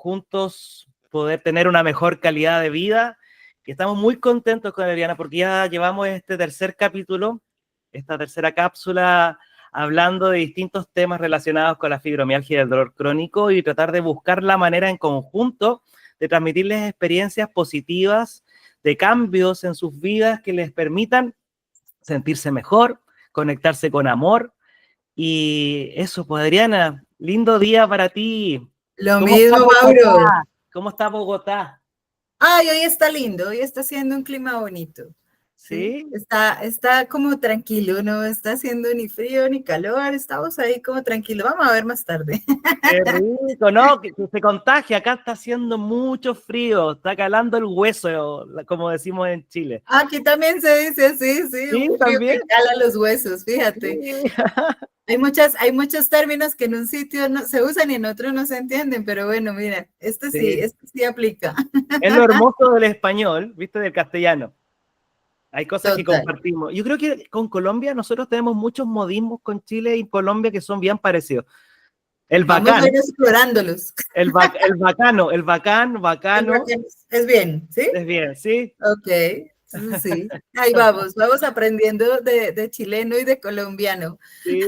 juntos poder tener una mejor calidad de vida. Y estamos muy contentos con Adriana porque ya llevamos este tercer capítulo, esta tercera cápsula, hablando de distintos temas relacionados con la fibromialgia y el dolor crónico y tratar de buscar la manera en conjunto de transmitirles experiencias positivas, de cambios en sus vidas que les permitan sentirse mejor, conectarse con amor. Y eso, pues Adriana, lindo día para ti. Lo ¿Cómo está mismo, Bogotá? Mauro. ¿Cómo está Bogotá? Ay, hoy está lindo, hoy está haciendo un clima bonito. ¿Sí? ¿Sí? Está como tranquilo, no está haciendo ni frío ni calor, estamos ahí como tranquilos. Vamos a ver más tarde. Qué rico, ¿no? Que se contagia. Acá está haciendo mucho frío, está calando el hueso, como decimos en Chile. Aquí también se dice así, sí, Sí, un frío también. que cala los huesos, fíjate. Sí. Hay muchos términos que en un sitio no se usan y en otro no se entienden, pero bueno, mira, Sí. este sí aplica. Es lo hermoso del español, ¿viste? Del castellano. Hay cosas que Total. compartimos. Yo creo que con Colombia nosotros tenemos muchos modismos con Chile y Colombia que son bien parecidos. El Vamos a bacán, ir explorándolos. el bacano, el bacano, Es bien, ¿sí? es bien, ¿sí? Ok, sí. Ahí vamos aprendiendo de chileno y de colombiano. Sí.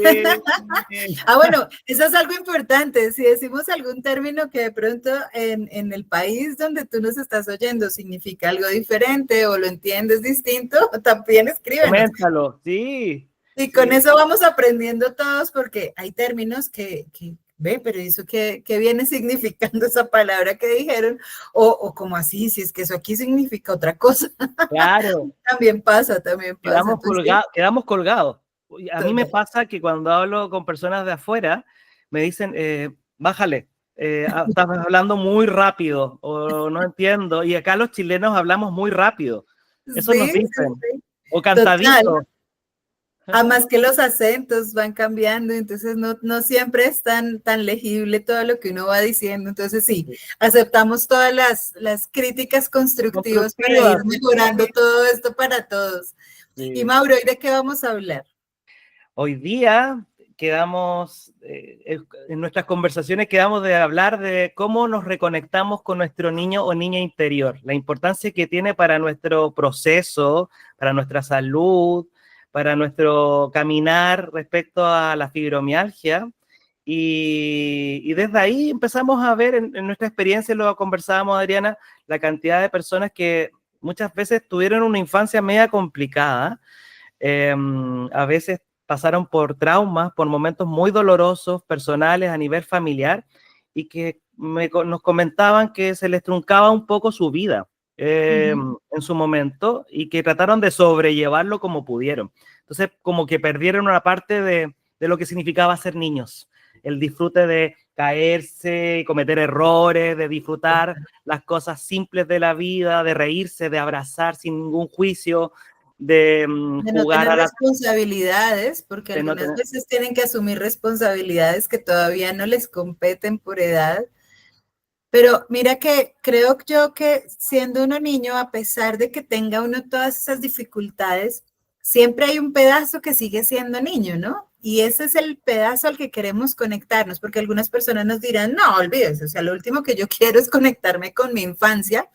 Bueno, eso es algo importante. Si decimos algún término que de pronto en el país donde tú nos estás oyendo significa algo diferente o lo entiendes distinto, también escríbenos. Coméntalo, sí. Y con Sí. eso vamos aprendiendo todos porque hay términos que ve, pero eso qué viene significando esa palabra que dijeron, o como así, si es que eso aquí significa otra cosa. Claro, También pasa. Entonces, quedamos colgados. A mí me total. pasa que cuando hablo con personas de afuera, me dicen, bájale, estás hablando muy rápido o no entiendo. Y acá los chilenos hablamos muy rápido. Eso nos Sí, dicen. O total. cantadito. Además que los acentos van cambiando, entonces no siempre es tan legible todo lo que uno va diciendo. Entonces sí, aceptamos todas las críticas constructivas para ir Constructivas. mejorando todo esto para todos. Y Sí. Mauro, ¿y de qué vamos a hablar? Hoy día quedamos, en nuestras conversaciones quedamos de hablar de cómo nos reconectamos con nuestro niño o niña interior, la importancia que tiene para nuestro proceso, para nuestra salud, para nuestro caminar respecto a la fibromialgia. Y desde ahí empezamos a ver en nuestra experiencia, lo conversábamos, Adriana, la cantidad de personas que muchas veces tuvieron una infancia media complicada, a veces pasaron por traumas, por momentos muy dolorosos, personales, a nivel familiar, y que nos comentaban que se les truncaba un poco su vida en su momento y que trataron de sobrellevarlo como pudieron. Entonces, como que perdieron una parte de lo que significaba ser niños, el disfrute de caerse, cometer errores, de disfrutar las cosas simples de la vida, de reírse, de abrazar sin ningún juicio, de De no jugar tener a la... responsabilidades, porque De no algunas tener, veces tienen que asumir responsabilidades que todavía no les competen por edad. Pero mira que creo yo que siendo uno niño, a pesar de que tenga uno todas esas dificultades, siempre hay un pedazo que sigue siendo niño, ¿no? Y ese es el pedazo al que queremos conectarnos, porque algunas personas nos dirán, no, olvídese, o sea, lo último que yo quiero es conectarme con mi infancia,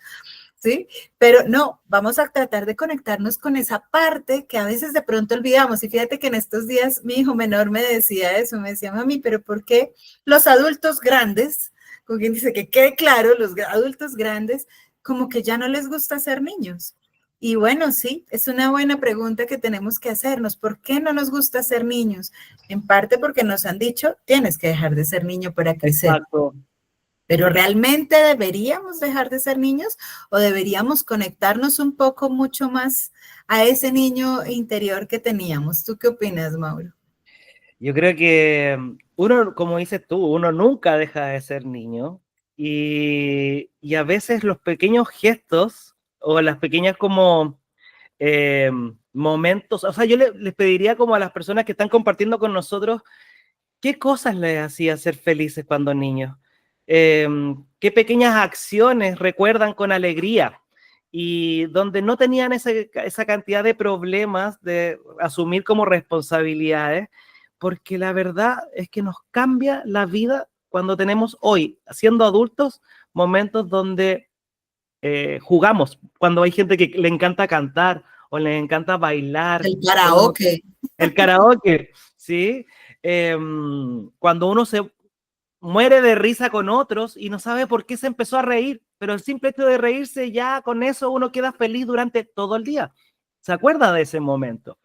¿sí? Pero no, vamos a tratar de conectarnos con esa parte que a veces de pronto olvidamos. Y fíjate que en estos días mi hijo menor me decía eso, me decía, mami, pero ¿por qué los adultos grandes, con quien dice que quede claro, los adultos grandes, como que ya no les gusta ser niños? Y bueno, sí, es una buena pregunta que tenemos que hacernos. ¿Por qué no nos gusta ser niños? En parte porque nos han dicho, tienes que dejar de ser niño para crecer. exacto. Pero ¿realmente deberíamos dejar de ser niños o deberíamos conectarnos un poco mucho más a ese niño interior que teníamos? ¿Tú qué opinas, Mauro? Yo creo que uno, como dices tú, uno nunca deja de ser niño y a veces los pequeños gestos o las pequeñas como eh, momentos, o sea, yo les pediría como a las personas que están compartiendo con nosotros, ¿qué cosas les hacía ser felices cuando niños? ¿Qué pequeñas acciones recuerdan con alegría? Y donde no tenían esa cantidad de problemas de asumir como responsabilidades, porque la verdad es que nos cambia la vida cuando tenemos hoy, siendo adultos, momentos donde jugamos, cuando hay gente que le encanta cantar o le encanta bailar. El karaoke. El karaoke, ¿sí? Cuando uno se muere de risa con otros y no sabe por qué se empezó a reír, pero el simple hecho de reírse, ya con eso uno queda feliz durante todo el día. ¿Se acuerda de ese momento?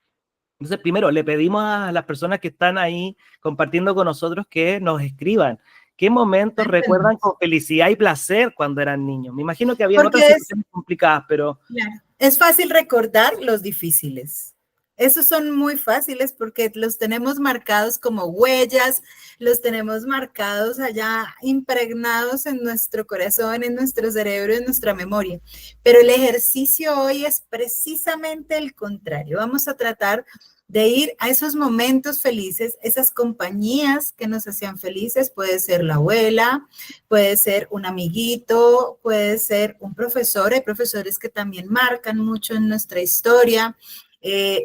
Entonces, primero, le pedimos a las personas que están ahí compartiendo con nosotros que nos escriban. ¿Qué momentos recuerdan con felicidad y placer cuando eran niños? Me imagino que había otras situaciones complicadas, pero... Claro, es fácil recordar los difíciles. Esos son muy fáciles porque los tenemos marcados como huellas, los tenemos marcados allá, impregnados en nuestro corazón, en nuestro cerebro, en nuestra memoria. Pero el ejercicio hoy es precisamente el contrario. Vamos a tratar de ir a esos momentos felices, esas compañías que nos hacían felices. Puede ser la abuela, puede ser un amiguito, puede ser un profesor. Hay profesores que también marcan mucho en nuestra historia.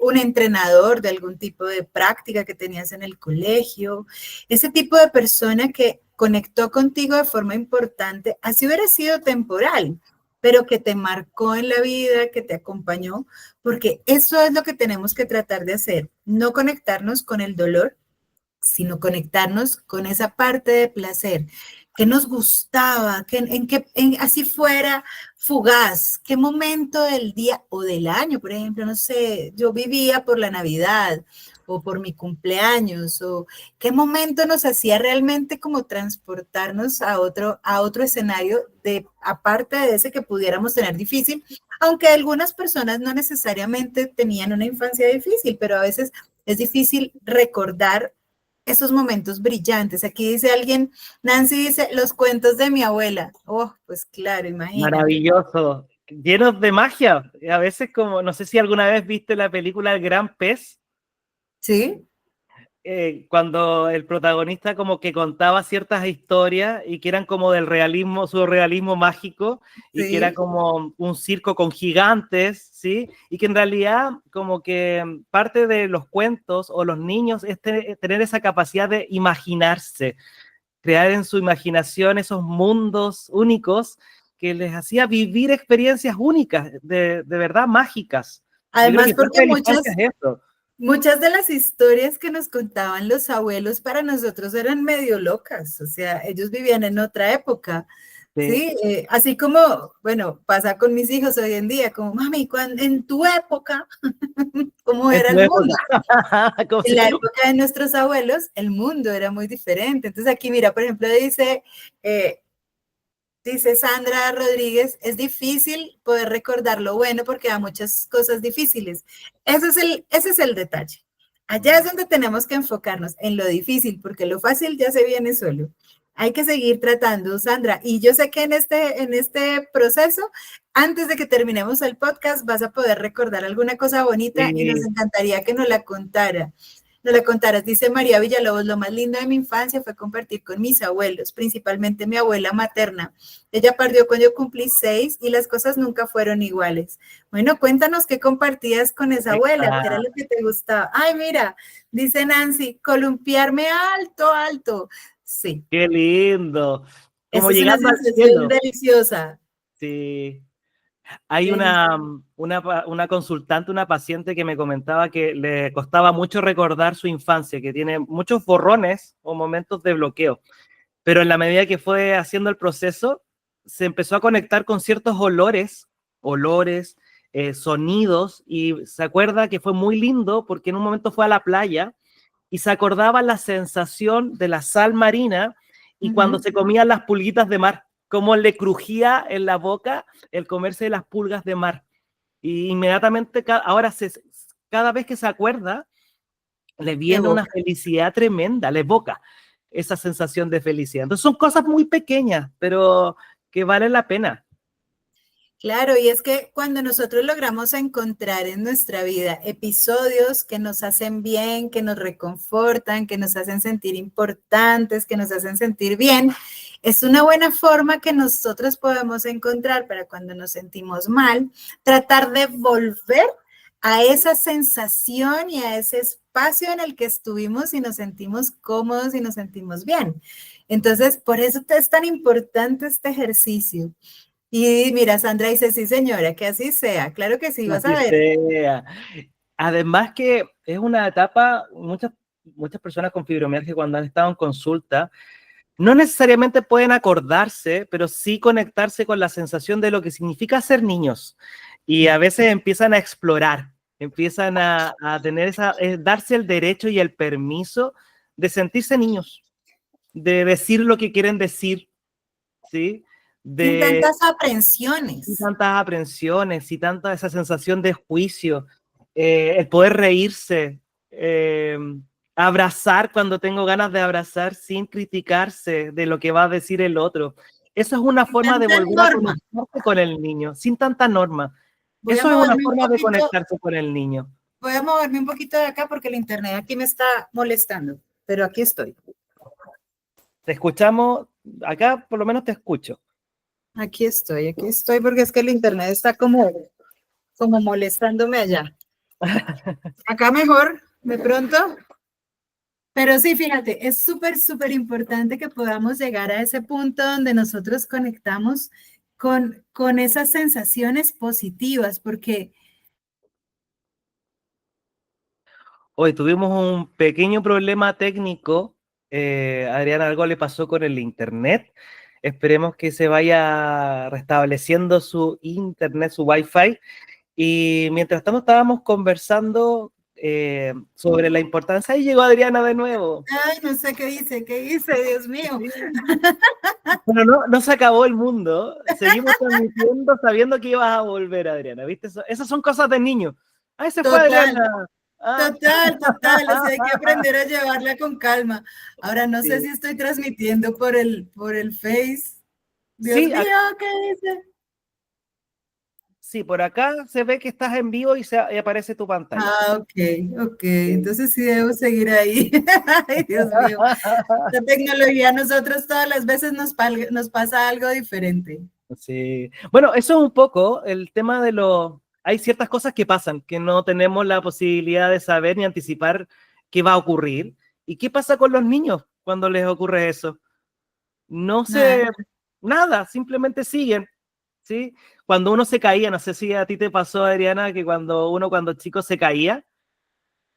Un entrenador de algún tipo de práctica que tenías en el colegio, ese tipo de persona que conectó contigo de forma importante, así hubiera sido temporal, pero que te marcó en la vida, que te acompañó, porque eso es lo que tenemos que tratar de hacer, no conectarnos con el dolor, sino conectarnos con esa parte de placer que nos gustaba, así fuera fugaz, qué momento del día o del año, por ejemplo, no sé, yo vivía por la Navidad o por mi cumpleaños, o qué momento nos hacía realmente como transportarnos a otro escenario aparte de ese que pudiéramos tener difícil, aunque algunas personas no necesariamente tenían una infancia difícil, pero a veces es difícil recordar esos momentos brillantes. Aquí dice alguien, Nancy dice, los cuentos de mi abuela. Oh, pues claro, imagínate. Maravilloso, llenos de magia. A veces como, no sé si alguna vez viste la película El Gran Pez. Sí. Cuando el protagonista como que contaba ciertas historias y que eran como del realismo, surrealismo mágico, y que era como un circo con gigantes, ¿sí? Y que en realidad como que parte de los cuentos o los niños es tener esa capacidad de imaginarse, crear en su imaginación esos mundos únicos que les hacía vivir experiencias únicas, de verdad mágicas. Además, porque es muchas de las historias que nos contaban los abuelos para nosotros eran medio locas, o sea, ellos vivían en otra época, ¿sí? Así como, bueno, pasa con mis hijos hoy en día, como, mami, en tu época, ¿cómo era el mundo? En la época de nuestros abuelos, el mundo era muy diferente. Entonces aquí, mira, por ejemplo, dice Sandra Rodríguez, es difícil poder recordar lo bueno porque hay muchas cosas difíciles. Ese es el detalle. Allá es donde tenemos que enfocarnos, en lo difícil, porque lo fácil ya se viene solo. Hay que seguir tratando, Sandra. Y yo sé que en este proceso, antes de que terminemos el podcast, vas a poder recordar alguna cosa bonita y nos encantaría que nos la contaras. Dice María Villalobos, lo más lindo de mi infancia fue compartir con mis abuelos, principalmente mi abuela materna. Ella partió cuando yo cumplí 6 y las cosas nunca fueron iguales. Bueno, cuéntanos qué compartías con esa abuela, qué era lo que te gustaba. Ay, mira, dice Nancy, columpiarme alto, alto. Sí. ¡Qué lindo! Como esa es una sensación deliciosa. Sí. Hay una consultante, una paciente que me comentaba que le costaba mucho recordar su infancia, que tiene muchos borrones o momentos de bloqueo, pero en la medida que fue haciendo el proceso, se empezó a conectar con ciertos olores, sonidos, y se acuerda que fue muy lindo porque en un momento fue a la playa y se acordaba la sensación de la sal marina y cuando se comían las pulguitas de mar, cómo le crujía en la boca el comerse de las pulgas de mar. Y inmediatamente, ahora cada vez que se acuerda, le viene una felicidad tremenda, le evoca esa sensación de felicidad. Entonces son cosas muy pequeñas, pero que valen la pena. Claro, y es que cuando nosotros logramos encontrar en nuestra vida episodios que nos hacen bien, que nos reconfortan, que nos hacen sentir importantes, que nos hacen sentir bien, es una buena forma que nosotros podemos encontrar para cuando nos sentimos mal, tratar de volver a esa sensación y a ese espacio en el que estuvimos y nos sentimos cómodos y nos sentimos bien. Entonces, por eso es tan importante este ejercicio. Y mira, Sandra dice, sí, señora, que así sea. Claro que sí, vas a Así ver. sea. Además que es una etapa, muchas personas con fibromialgia cuando han estado en consulta, no necesariamente pueden acordarse, pero sí conectarse con la sensación de lo que significa ser niños. Y a veces empiezan a explorar, empiezan a tener darse el derecho y el permiso de sentirse niños, de decir lo que quieren decir, ¿sí? Sin De tantas aprensiones. tantas aprensiones y tanta esa sensación de juicio, el poder reírse, eh, abrazar cuando tengo ganas de abrazar sin criticarse de lo que va a decir el otro. Eso es una Sin forma de tanta volver a norma. conectarse con el niño, sin tanta norma. Voy a Eso es una moverme un forma de poquito, conectarse con el niño. voy a moverme un poquito de acá porque el internet aquí me está molestando, pero aquí estoy. Te escuchamos, acá por lo menos te escucho. Aquí estoy porque es que el internet está como molestándome allá. Acá mejor, de pronto. Pero sí, fíjate, es súper, súper importante que podamos llegar a ese punto donde nosotros conectamos con esas sensaciones positivas, porque Hoy tuvimos un pequeño problema técnico. Adriana, algo le pasó con el internet. Esperemos que se vaya restableciendo su internet, su wifi. Y mientras tanto estábamos conversando sobre la importancia. Ahí llegó Adriana de nuevo. ay, no sé qué hice, Dios mío. Sí. Bueno, no se acabó el mundo. Seguimos transmitiendo sabiendo que ibas a volver, Adriana. ¿Viste? Esas son cosas de niño. Ahí se fue Total, Adriana. Ah. total, o sea, hay que aprender a llevarla con calma. Ahora, no sé Sí, si estoy transmitiendo por el Face. Dios sí, mío, ¿qué hice? sí, por acá se ve que estás en vivo y aparece tu pantalla. Ah, ok, Sí. entonces sí debo seguir ahí. Ay, Dios mío. La tecnología a nosotros todas las veces nos pasa algo diferente. Sí. Bueno, eso es un poco el tema de Hay ciertas cosas que pasan, que no tenemos la posibilidad de saber ni anticipar qué va a ocurrir. ¿Y qué pasa con los niños cuando les ocurre eso? No sé, Nada. nada, simplemente siguen, ¿sí? Cuando uno se caía, no sé si a ti te pasó, Adriana, que cuando chico se caía,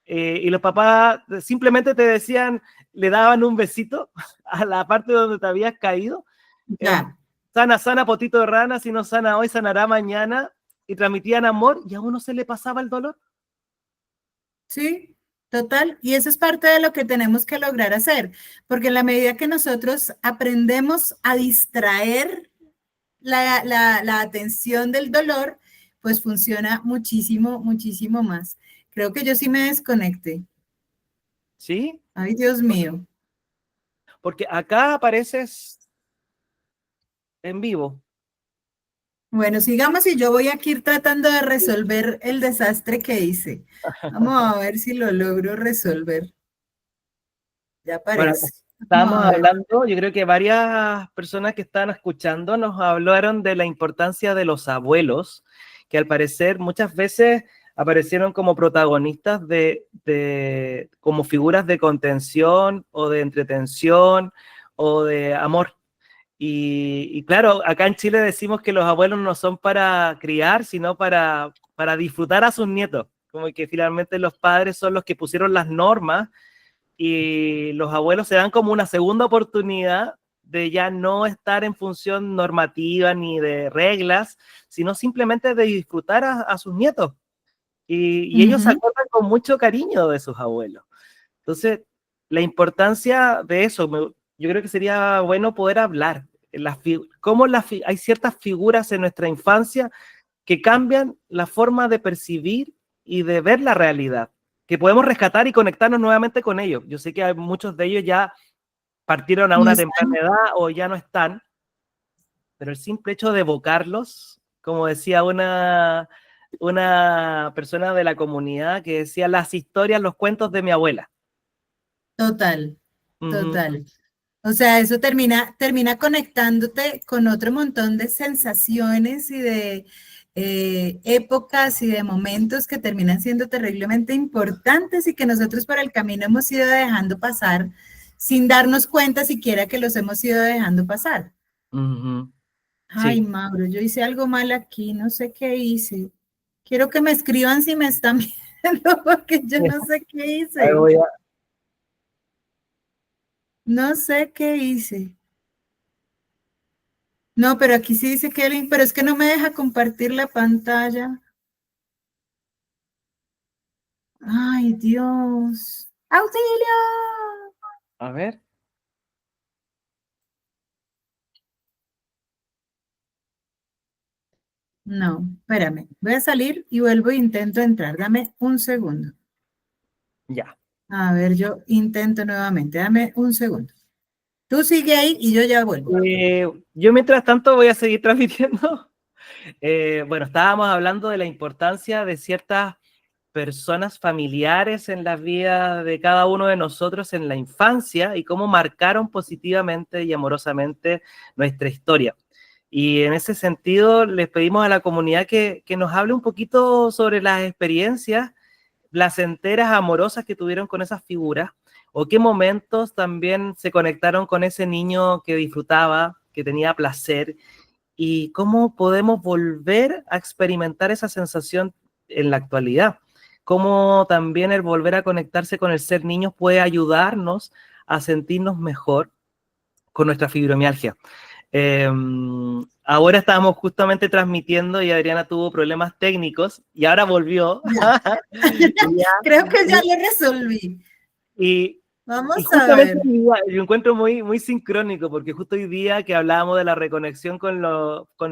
y los papás simplemente te decían, le daban un besito a la parte donde te habías caído. Ya, Sana, sana, potito de rana, si no sana hoy, sanará mañana. Y transmitían amor y a uno se le pasaba el dolor. sí, total. Y eso es parte de lo que tenemos que lograr hacer, porque en la medida que nosotros aprendemos a distraer la atención del dolor, pues funciona muchísimo, muchísimo más. Creo que yo sí me desconecté. ¿Sí? Ay, Dios mío. Porque acá apareces en vivo. Bueno, sigamos y yo voy aquí ir tratando de resolver el desastre que hice. Vamos a ver si lo logro resolver. Ya Bueno, aparece. Vamos estábamos a ver. hablando, yo creo que varias personas que están escuchando nos hablaron de la importancia de los abuelos, que al parecer muchas veces aparecieron como protagonistas como figuras de contención o de entretención o de amor. Y claro, acá en Chile decimos que los abuelos no son para criar, sino para disfrutar a sus nietos. Como que finalmente los padres son los que pusieron las normas y los abuelos se dan como una segunda oportunidad de ya no estar en función normativa ni de reglas, sino simplemente de disfrutar a sus nietos. Y ellos se Ujú. acuerdan con mucho cariño de sus abuelos. Entonces, la importancia de eso, yo creo que sería bueno poder hablar. Cómo hay ciertas figuras en nuestra infancia que cambian la forma de percibir y de ver la realidad, que podemos rescatar y conectarnos nuevamente con ellos. Yo sé que hay muchos de ellos ya partieron a No una temprana están edad o ya no están, pero el simple hecho de evocarlos, como decía una persona de la comunidad que decía las historias, los cuentos de mi abuela. total, Ujú. total. O sea, eso termina conectándote con otro montón de sensaciones y de épocas y de momentos que terminan siendo terriblemente importantes y que nosotros por el camino hemos ido dejando pasar sin darnos cuenta siquiera que los hemos ido dejando pasar. Ujú. Ay, Sí. Mauro, yo hice algo mal aquí, no sé qué hice. Quiero que me escriban si me están viendo, porque yo no sé qué Ahí hice. voy a- No sé qué hice. No, pero aquí sí dice que pero es que no me deja compartir la pantalla. Ay, Dios. ¡Auxilio! A ver. No, espérame. Voy a salir y vuelvo e intento entrar. Dame un segundo. Ya. A ver, yo intento nuevamente. Dame un segundo. Tú sigue ahí y yo ya vuelvo. Yo mientras tanto voy a seguir transmitiendo. Bueno, estábamos hablando de la importancia de ciertas personas familiares en la vida de cada uno de nosotros en la infancia y cómo marcaron positivamente y amorosamente nuestra historia. Y en ese sentido, les pedimos a la comunidad que nos hable un poquito sobre las experiencias placenteras, amorosas que tuvieron con esas figuras, o qué momentos también se conectaron con ese niño que disfrutaba, que tenía placer, y cómo podemos volver a experimentar esa sensación en la actualidad. Cómo también el volver a conectarse con el ser niño puede ayudarnos a sentirnos mejor con nuestra fibromialgia. Eh, Ahora estábamos justamente transmitiendo y Adriana tuvo problemas técnicos y ahora volvió. Ya. Creo que ya lo resolví. Y, y Vamos a justamente ver. yo encuentro muy sincrónico, porque justo hoy día que hablábamos de la reconexión con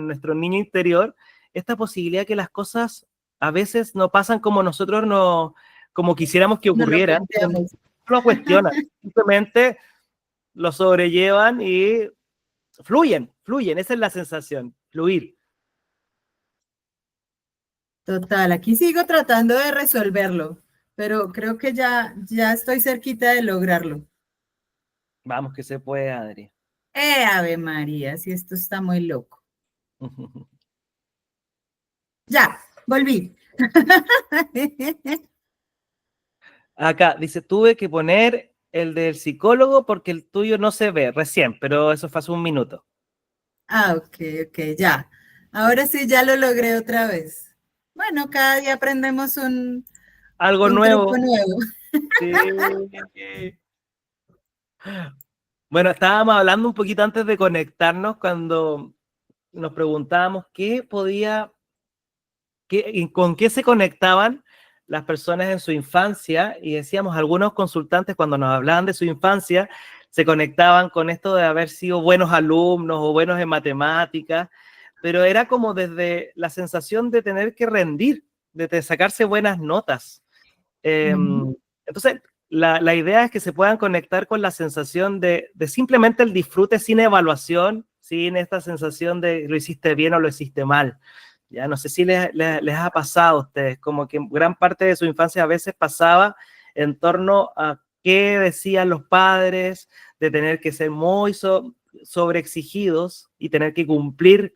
nuestro niño interior, esta posibilidad que las cosas a veces no pasan como nosotros no, como quisiéramos que No lo ocurrieran, no planteamos. lo cuestionan, simplemente lo sobrellevan y fluyen, esa es la sensación, fluir. Total, aquí sigo tratando de resolverlo, pero creo que ya estoy cerquita de lograrlo. Vamos que se puede, Adri. Ave María, si esto está muy loco. Ya, volví. Acá dice, tuve que poner el del psicólogo porque el tuyo no se ve recién, pero eso fue hace un minuto. Ah, ok, ya. Ahora sí, ya lo logré otra vez. Bueno, cada día aprendemos Algo un truco nuevo. nuevo. Sí. Bueno, estábamos hablando un poquito antes de conectarnos cuando nos preguntábamos con qué se conectaban las personas en su infancia y decíamos, algunos consultantes cuando nos hablaban de su infancia se conectaban con esto de haber sido buenos alumnos o buenos en matemáticas, pero era como desde la sensación de tener que rendir, de sacarse buenas notas. Entonces, la idea es que se puedan conectar con la sensación de simplemente el disfrute sin evaluación, sin esta sensación de lo hiciste bien o lo hiciste mal. Ya no sé si les ha pasado a ustedes, como que gran parte de su infancia a veces pasaba en torno a qué decían los padres, de tener que ser muy sobreexigidos y tener que cumplir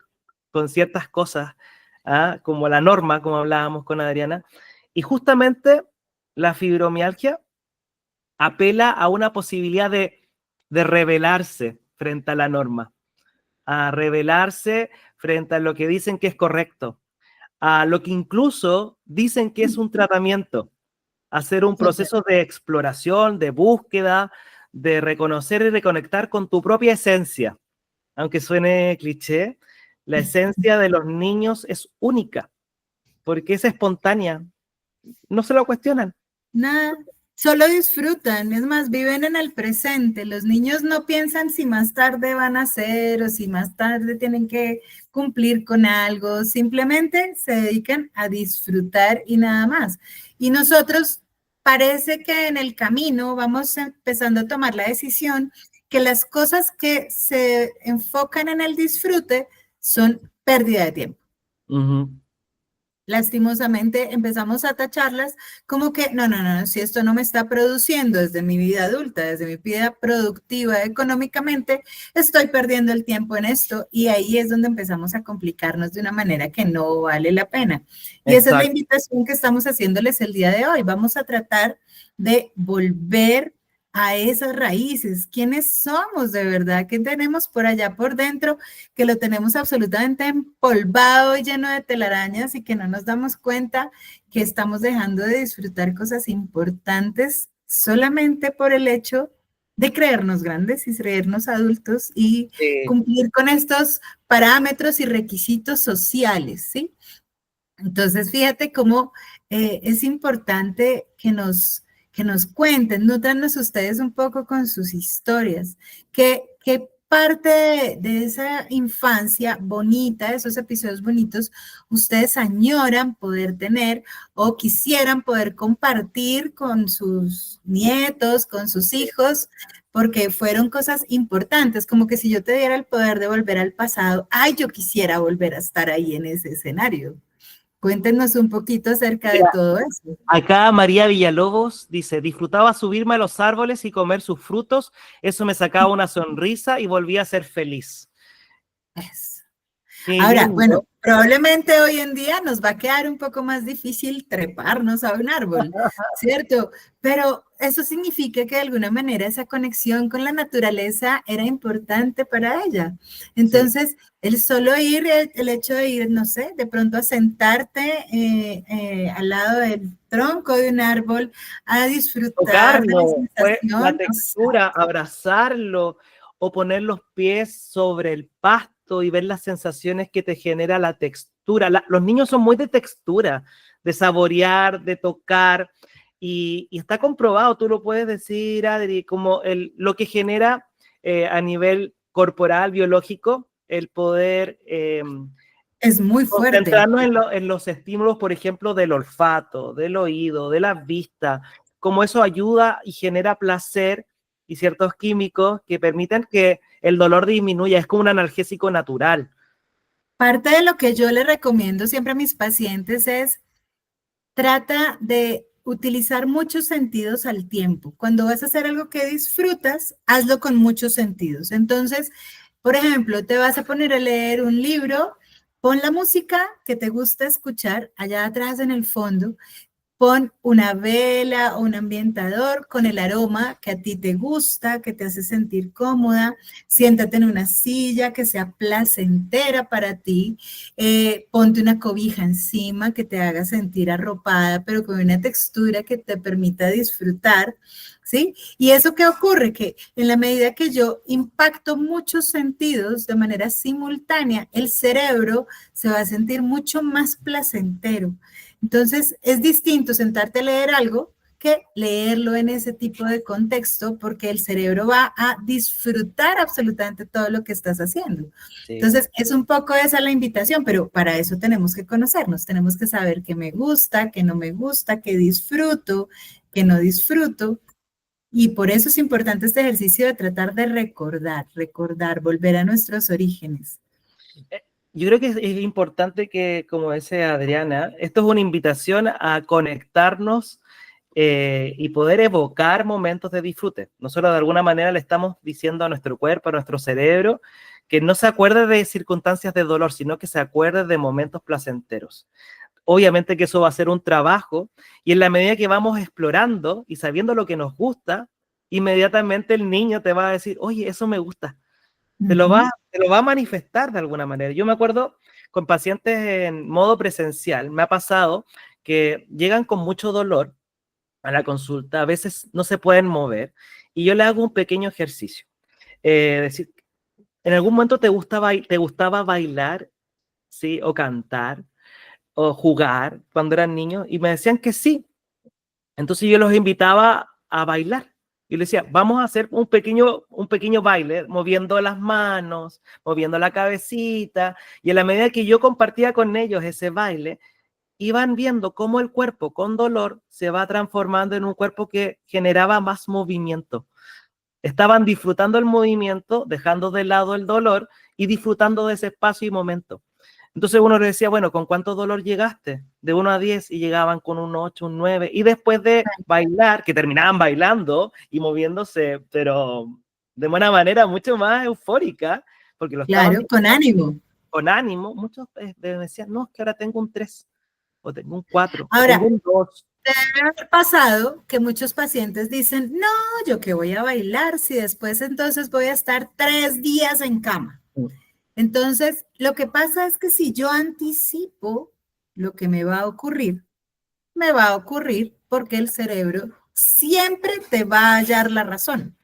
con ciertas cosas, ¿ah? Como la norma, como hablábamos con Adriana. Y justamente la fibromialgia apela a una posibilidad de rebelarse frente a la norma, a rebelarse frente a lo que dicen que es correcto, a lo que incluso dicen que es un tratamiento, hacer un proceso de exploración, de búsqueda, de reconocer y reconectar con tu propia esencia. Aunque suene cliché, la esencia de los niños es única, porque es espontánea, no se lo cuestionan. Nada, solo disfrutan, es más, viven en el presente. Los niños no piensan si más tarde van a hacer o si más tarde tienen que cumplir con algo, simplemente se dedican a disfrutar y nada más. Y nosotros parece que en el camino vamos empezando a tomar la decisión que las cosas que se enfocan en el disfrute son pérdida de tiempo. Uh-huh. Lastimosamente empezamos a tacharlas como que no, si esto no me está produciendo desde mi vida adulta, desde mi vida productiva económicamente, estoy perdiendo el tiempo en esto y ahí es donde empezamos a complicarnos de una manera que no vale la pena. Y esa es la invitación que estamos haciéndoles el día de hoy. Vamos a tratar de volver a esas raíces, quiénes somos de verdad, qué tenemos por allá por dentro, que lo tenemos absolutamente empolvado y lleno de telarañas y que no nos damos cuenta que estamos dejando de disfrutar cosas importantes solamente por el hecho de creernos grandes y creernos adultos y cumplir con estos parámetros y requisitos sociales, ¿sí? Entonces, fíjate cómo es importante que nos cuenten, nútranos ustedes un poco con sus historias, qué parte de esa infancia bonita, de esos episodios bonitos, ustedes añoran poder tener o quisieran poder compartir con sus nietos, con sus hijos, porque fueron cosas importantes, como que si yo te diera el poder de volver al pasado, ay, yo quisiera volver a estar ahí en ese escenario. Cuéntenos un poquito acerca de todo eso. Acá María Villalobos dice, disfrutaba subirme a los árboles y comer sus frutos, eso me sacaba una sonrisa y volvía a ser feliz. Eso. Qué Ahora, lindo. bueno, probablemente hoy en día nos va a quedar un poco más difícil treparnos a un árbol, ¿cierto? Pero eso significa que de alguna manera esa conexión con la naturaleza era importante para ella. Entonces, el solo ir, el hecho de ir, no sé, de pronto a sentarte al lado del tronco de un árbol, a disfrutar de la Tocarlo, la sensación. textura, abrazarlo o poner los pies sobre el pasto y ver las sensaciones que te genera la textura. Los niños son muy de textura, de saborear, de tocar, y está comprobado, tú lo puedes decir, Adri, como lo que genera a nivel corporal, biológico, el poder Es muy fuerte. concentrarnos en los estímulos, por ejemplo, del olfato, del oído, de la vista, como eso ayuda y genera placer y ciertos químicos que permiten que el dolor disminuya. Es como un analgésico natural. Parte de lo que yo le recomiendo siempre a mis pacientes es trata de utilizar muchos sentidos al tiempo. Cuando vas a hacer algo que disfrutas, hazlo con muchos sentidos. Entonces, por ejemplo, te vas a poner a leer un libro, pon la música que te gusta escuchar allá atrás en el fondo. Pon una vela o un ambientador con el aroma que a ti te gusta, que te hace sentir cómoda. Siéntate en una silla que sea placentera para ti. Ponte una cobija encima que te haga sentir arropada, pero con una textura que te permita disfrutar. ¿Sí? ¿Y eso qué ocurre? Que en la medida que yo impacto muchos sentidos de manera simultánea, el cerebro se va a sentir mucho más placentero. Entonces, es distinto sentarte a leer algo que leerlo en ese tipo de contexto, porque el cerebro va a disfrutar absolutamente todo lo que estás haciendo. Sí. Entonces, es un poco esa la invitación, pero para eso tenemos que conocernos, tenemos que saber qué me gusta, qué no me gusta, qué disfruto, qué no disfruto. Y por eso es importante este ejercicio de tratar de recordar, volver a nuestros orígenes. Yo creo que es importante que, como dice Adriana, esto es una invitación a conectarnos y poder evocar momentos de disfrute. Nosotros de alguna manera le estamos diciendo a nuestro cuerpo, a nuestro cerebro, que no se acuerde de circunstancias de dolor, sino que se acuerde de momentos placenteros. Obviamente que eso va a ser un trabajo y en la medida que vamos explorando y sabiendo lo que nos gusta, inmediatamente el niño te va a decir, oye, eso me gusta. Te lo va a manifestar de alguna manera. Yo me acuerdo con pacientes en modo presencial, me ha pasado que llegan con mucho dolor a la consulta, a veces no se pueden mover, y yo le hago un pequeño ejercicio. Decir, ¿en algún momento te gustaba bailar, sí, o cantar, o jugar cuando eran niños? Y me decían que sí. Entonces yo los invitaba a bailar. Y le decía, vamos a hacer un pequeño baile, moviendo las manos, moviendo la cabecita. Y en la medida que yo compartía con ellos ese baile, iban viendo cómo el cuerpo con dolor se va transformando en un cuerpo que generaba más movimiento. Estaban disfrutando el movimiento, dejando de lado el dolor y disfrutando de ese espacio y momento. Entonces uno le decía, bueno, ¿con cuánto dolor llegaste? De 1 a 10 y llegaban con un 8, un 9. Y después de bailar, que terminaban bailando y moviéndose, pero de buena manera, mucho más eufórica, porque lo estaban claro, con ánimo. Con ánimo, muchos decían, no, es que ahora tengo un 3, o tengo un 4, ahora, o tengo un 2. debe haber pasado que muchos pacientes dicen, no, yo qué voy a bailar si después entonces voy a estar 3 días en cama. Entonces, lo que pasa es que si yo anticipo lo que me va a ocurrir porque el cerebro siempre te va a hallar la razón.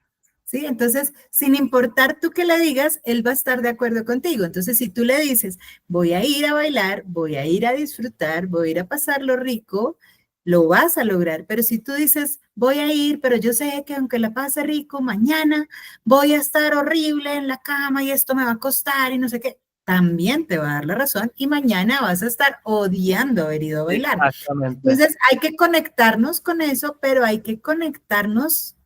¿Sí? Entonces, sin importar tú que le digas, él va a estar de acuerdo contigo. Entonces, si tú le dices, voy a ir a bailar, voy a ir a disfrutar, voy a ir a pasarlo rico, lo vas a lograr. Pero si tú dices, voy a ir, pero yo sé que aunque la pase rico, mañana voy a estar horrible en la cama y esto me va a costar y no sé qué, también te va a dar la razón y mañana vas a estar odiando haber ido a bailar. Exactamente. Entonces, hay que conectarnos con eso, pero hay que conectarnos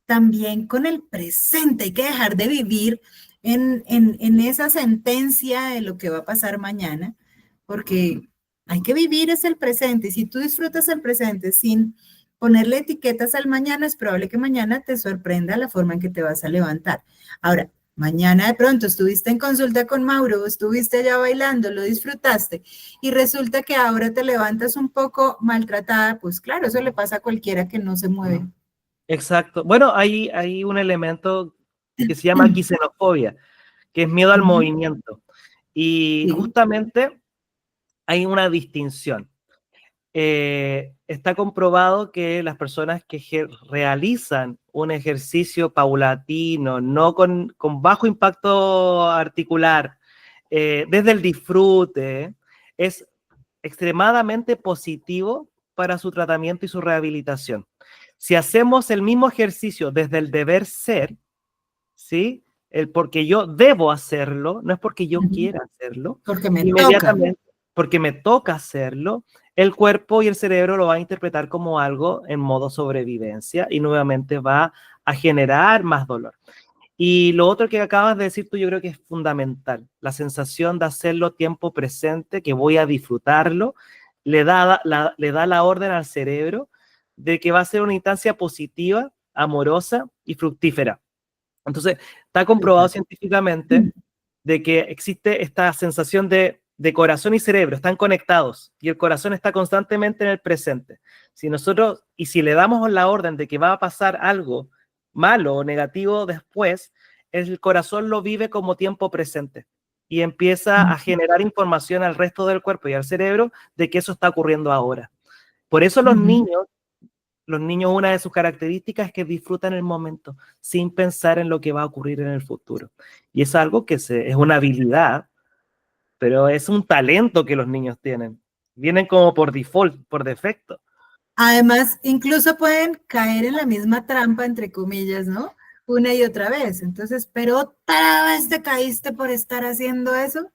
también con el presente. Hay que dejar de vivir en esa sentencia de lo que va a pasar mañana, porque hay que vivir es el presente. Y si tú disfrutas el presente sin ponerle etiquetas al mañana, es probable que mañana te sorprenda la forma en que te vas a levantar. Ahora, mañana de pronto estuviste en consulta con Mauro, estuviste allá bailando, lo disfrutaste y resulta que ahora te levantas un poco maltratada, pues claro, eso le pasa a cualquiera que no se mueve. Exacto. Bueno, hay un elemento que se llama quisenofobia, que es miedo al movimiento. Y Sí. justamente hay una distinción. Está comprobado que las personas que realizan un ejercicio paulatino, no con bajo impacto articular, desde el disfrute, es extremadamente positivo para su tratamiento y su rehabilitación. Si hacemos el mismo ejercicio desde el deber ser, ¿sí? El porque yo debo hacerlo, no es porque yo quiera hacerlo, Porque me toca. inmediatamente, porque me toca hacerlo, el cuerpo y el cerebro lo va a interpretar como algo en modo sobrevivencia y nuevamente va a generar más dolor. Y lo otro que acabas de decir tú, yo creo que es fundamental, la sensación de hacerlo tiempo presente, que voy a disfrutarlo, le da la orden al cerebro de que va a ser una instancia positiva, amorosa y fructífera. Entonces, está comprobado científicamente de que existe esta sensación de corazón y cerebro, están conectados y el corazón está constantemente en el presente. Si nosotros, y si le damos la orden de que va a pasar algo malo o negativo después, el corazón lo vive como tiempo presente y empieza a generar información al resto del cuerpo y al cerebro de que eso está ocurriendo ahora. Por eso los niños, una de sus características es que disfrutan el momento sin pensar en lo que va a ocurrir en el futuro. Y es algo que es una habilidad, pero es un talento que los niños tienen. Vienen como por default, por defecto. Además, incluso pueden caer en la misma trampa, entre comillas, ¿no? Una y otra vez. Entonces, pero otra vez te caíste por estar haciendo eso,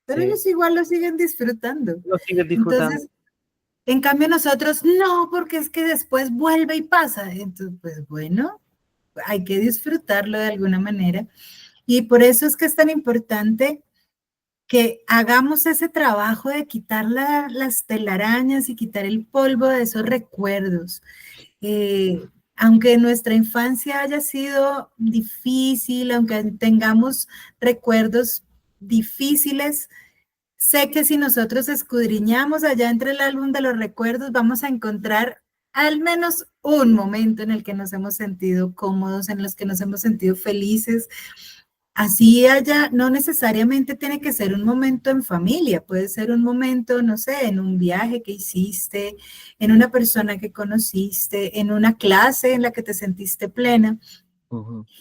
pero Sí, ellos igual lo siguen disfrutando. lo sigues disfrutando. Entonces, en cambio nosotros, no, porque es que después vuelve y pasa. Entonces, pues bueno, hay que disfrutarlo de alguna manera. Y por eso es que es tan importante que hagamos ese trabajo de quitar las telarañas y quitar el polvo de esos recuerdos. Aunque nuestra infancia haya sido difícil, aunque tengamos recuerdos difíciles, sé que si nosotros escudriñamos allá entre el álbum de los recuerdos, vamos a encontrar al menos un momento en el que nos hemos sentido cómodos, en los que nos hemos sentido felices. Así haya, no necesariamente tiene que ser un momento en familia, puede ser un momento, no sé, en un viaje que hiciste, en una persona que conociste, en una clase en la que te sentiste plena.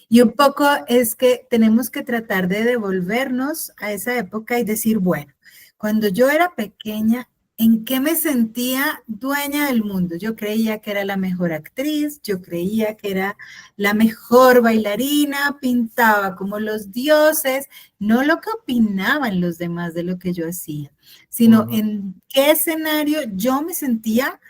Y un poco es que tenemos que tratar de devolvernos a esa época y decir, bueno, cuando yo era pequeña, ¿en qué me sentía dueña del mundo? Yo creía que era la mejor actriz, yo creía que era la mejor bailarina, pintaba como los dioses, no lo que opinaban los demás de lo que yo hacía, sino en qué escenario yo me sentía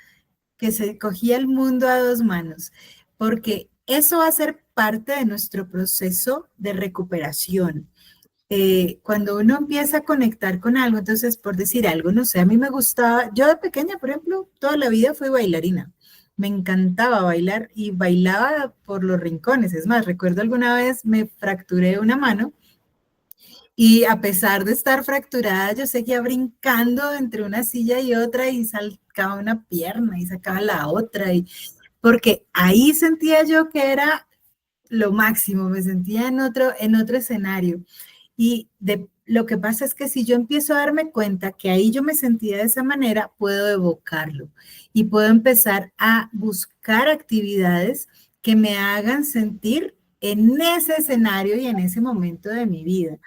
que se cogía el mundo a dos manos, porque eso va a ser parte de nuestro proceso de recuperación. Cuando uno empieza a conectar con algo, entonces, por decir algo, no sé, a mí me gustaba, yo de pequeña, por ejemplo, toda la vida fui bailarina. Me encantaba bailar y bailaba por los rincones. Es más, recuerdo alguna vez me fracturé una mano Y a pesar de estar fracturada, yo seguía brincando entre una silla y otra y sacaba una pierna y sacaba la otra. Porque ahí sentía yo que era lo máximo, me sentía en otro escenario. Lo que pasa es que si yo empiezo a darme cuenta que ahí yo me sentía de esa manera, puedo evocarlo y puedo empezar a buscar actividades que me hagan sentir en ese escenario y en ese momento de mi vida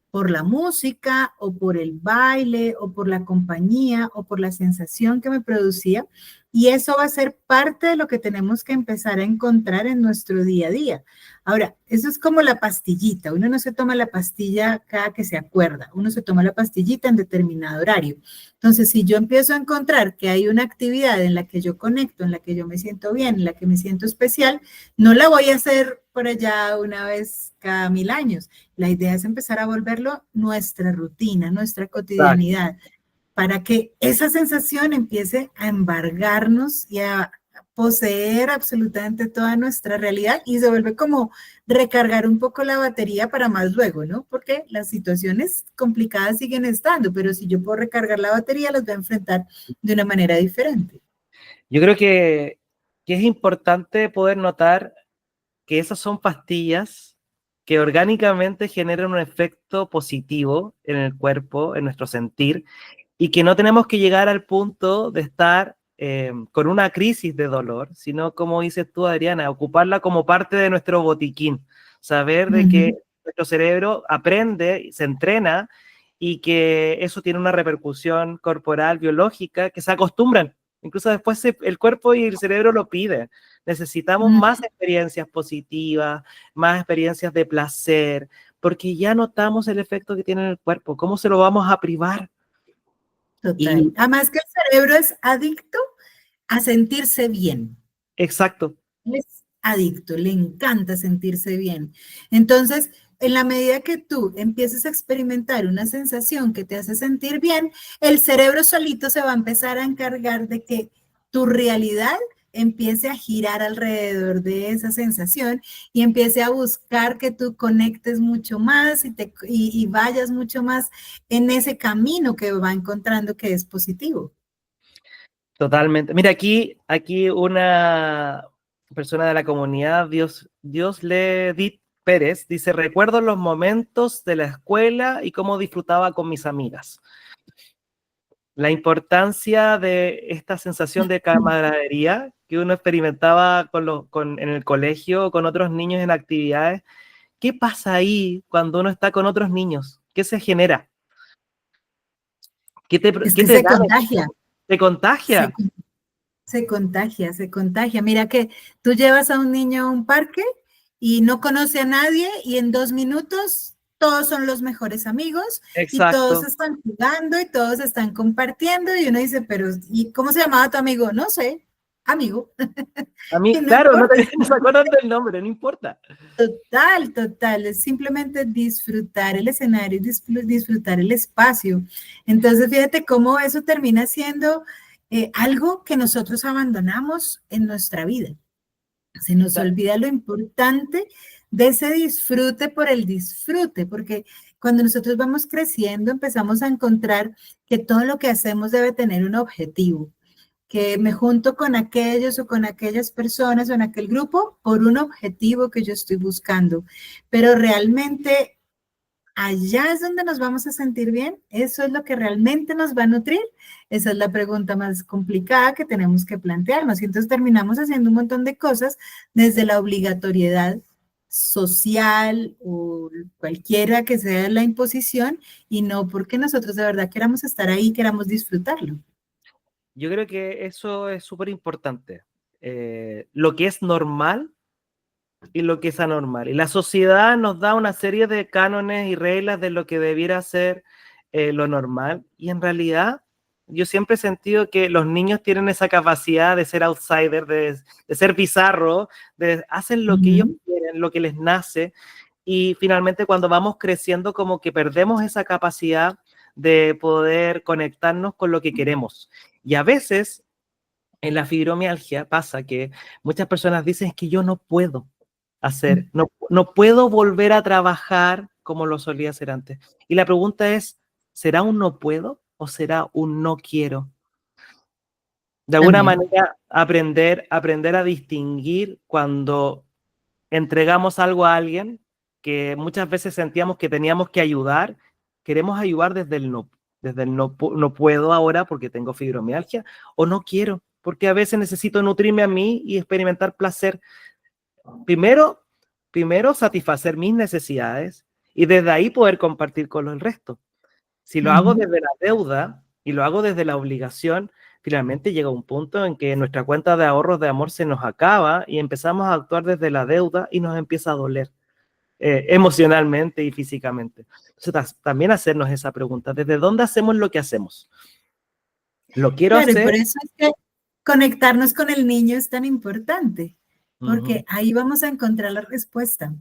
por la música o por el baile o por la compañía o por la sensación que me producía. Y eso va a ser parte de lo que tenemos que empezar a encontrar en nuestro día a día. Ahora, eso es como la pastillita. Uno no se toma la pastilla cada que se acuerda. Uno se toma la pastillita en determinado horario. Entonces, si yo empiezo a encontrar que hay una actividad en la que yo conecto, en la que yo me siento bien, en la que me siento especial, no la voy a hacer por allá una vez cada 1000 años. La idea es empezar a volverlo nuestra rutina, nuestra cotidianidad, para que esa sensación empiece a embargarnos y a poseer absolutamente toda nuestra realidad y se vuelve como recargar un poco la batería para más luego, ¿no? Porque las situaciones complicadas siguen estando, pero si yo puedo recargar la batería, las voy a enfrentar de una manera diferente. Yo creo que es importante poder notar que esas son pastillas que orgánicamente generan un efecto positivo en el cuerpo, en nuestro sentir, y que no tenemos que llegar al punto de estar con una crisis de dolor, sino, como dices tú, Adriana, ocuparla como parte de nuestro botiquín, saber de que nuestro cerebro aprende, se entrena, y que eso tiene una repercusión corporal, biológica, que se acostumbran. Incluso después el cuerpo y el cerebro lo piden. Necesitamos más experiencias positivas, más experiencias de placer, porque ya notamos el efecto que tiene en el cuerpo. ¿Cómo se lo vamos a privar? Total. Además que el cerebro es adicto a sentirse bien. Exacto. Es adicto, le encanta sentirse bien. Entonces, en la medida que tú empieces a experimentar una sensación que te hace sentir bien, el cerebro solito se va a empezar a encargar de que tu realidad empiece a girar alrededor de esa sensación y empiece a buscar que tú conectes mucho más y vayas mucho más en ese camino que va encontrando que es positivo. Totalmente. Mira, aquí una persona de la comunidad, Dios le di Pérez, dice: recuerdo los momentos de la escuela y cómo disfrutaba con mis amigas. La importancia de esta sensación de camaradería que uno experimentaba en el colegio, con otros niños en actividades. ¿Qué pasa ahí cuando uno está con otros niños? ¿Qué se genera? Es ¿Qué que te se da? contagia. ¿Te contagia? Se contagia, se contagia. Mira que tú llevas a un niño a un parque y no conoce a nadie y en 2 minutos todos son los mejores amigos y todos Exacto. están jugando y todos están compartiendo y uno dice, pero ¿y cómo se llamaba tu amigo? No sé, amigo. A mí, Y no claro, importa, no se acuerdan del nombre, no importa. total, total, es simplemente disfrutar el escenario, disfrutar el espacio. Entonces, fíjate cómo eso termina siendo algo que nosotros abandonamos en nuestra vida. Se nos olvida lo importante de ese disfrute por el disfrute, porque cuando nosotros vamos creciendo empezamos a encontrar que todo lo que hacemos debe tener un objetivo, que me junto con aquellos o con aquellas personas o en aquel grupo por un objetivo que yo estoy buscando, pero realmente allá es donde nos vamos a sentir bien, eso es lo que realmente nos va a nutrir. Esa es la pregunta más complicada que tenemos que plantearnos. Y entonces terminamos haciendo un montón de cosas desde la obligatoriedad social o cualquiera que sea la imposición y no porque nosotros de verdad queramos estar ahí, queramos disfrutarlo. Yo creo que eso es súper importante. Lo que es normal y lo que es anormal. Y la sociedad nos da una serie de cánones y reglas de lo que debiera ser lo normal. Y en realidad, yo siempre he sentido que los niños tienen esa capacidad de ser outsider, de ser bizarro, hacen lo que ellos quieren, lo que les nace. Y finalmente, cuando vamos creciendo, como que perdemos esa capacidad de poder conectarnos con lo que queremos. Y a veces, en la fibromialgia pasa que muchas personas dicen: es que yo no puedo no puedo volver a trabajar como lo solía hacer antes. Y la pregunta es, ¿será un no puedo o será un no quiero? De alguna También. manera, aprender a distinguir cuando entregamos algo a alguien que muchas veces sentíamos que teníamos que ayudar, queremos ayudar desde el no, no puedo ahora porque tengo fibromialgia, o no quiero, porque a veces necesito nutrirme a mí y experimentar placer. Primero, primero satisfacer mis necesidades y desde ahí poder compartir con el resto. Si lo hago Ujú. desde la deuda y lo hago desde la obligación, finalmente llega un punto en que nuestra cuenta de ahorros de amor se nos acaba y empezamos a actuar desde la deuda y nos empieza a doler emocionalmente y físicamente. Entonces, también hacernos esa pregunta, ¿desde dónde hacemos lo que hacemos? ¿Lo quiero Claro, y por hacer? eso es que conectarnos con el niño es tan importante, Ujú. porque ahí vamos a encontrar la respuesta.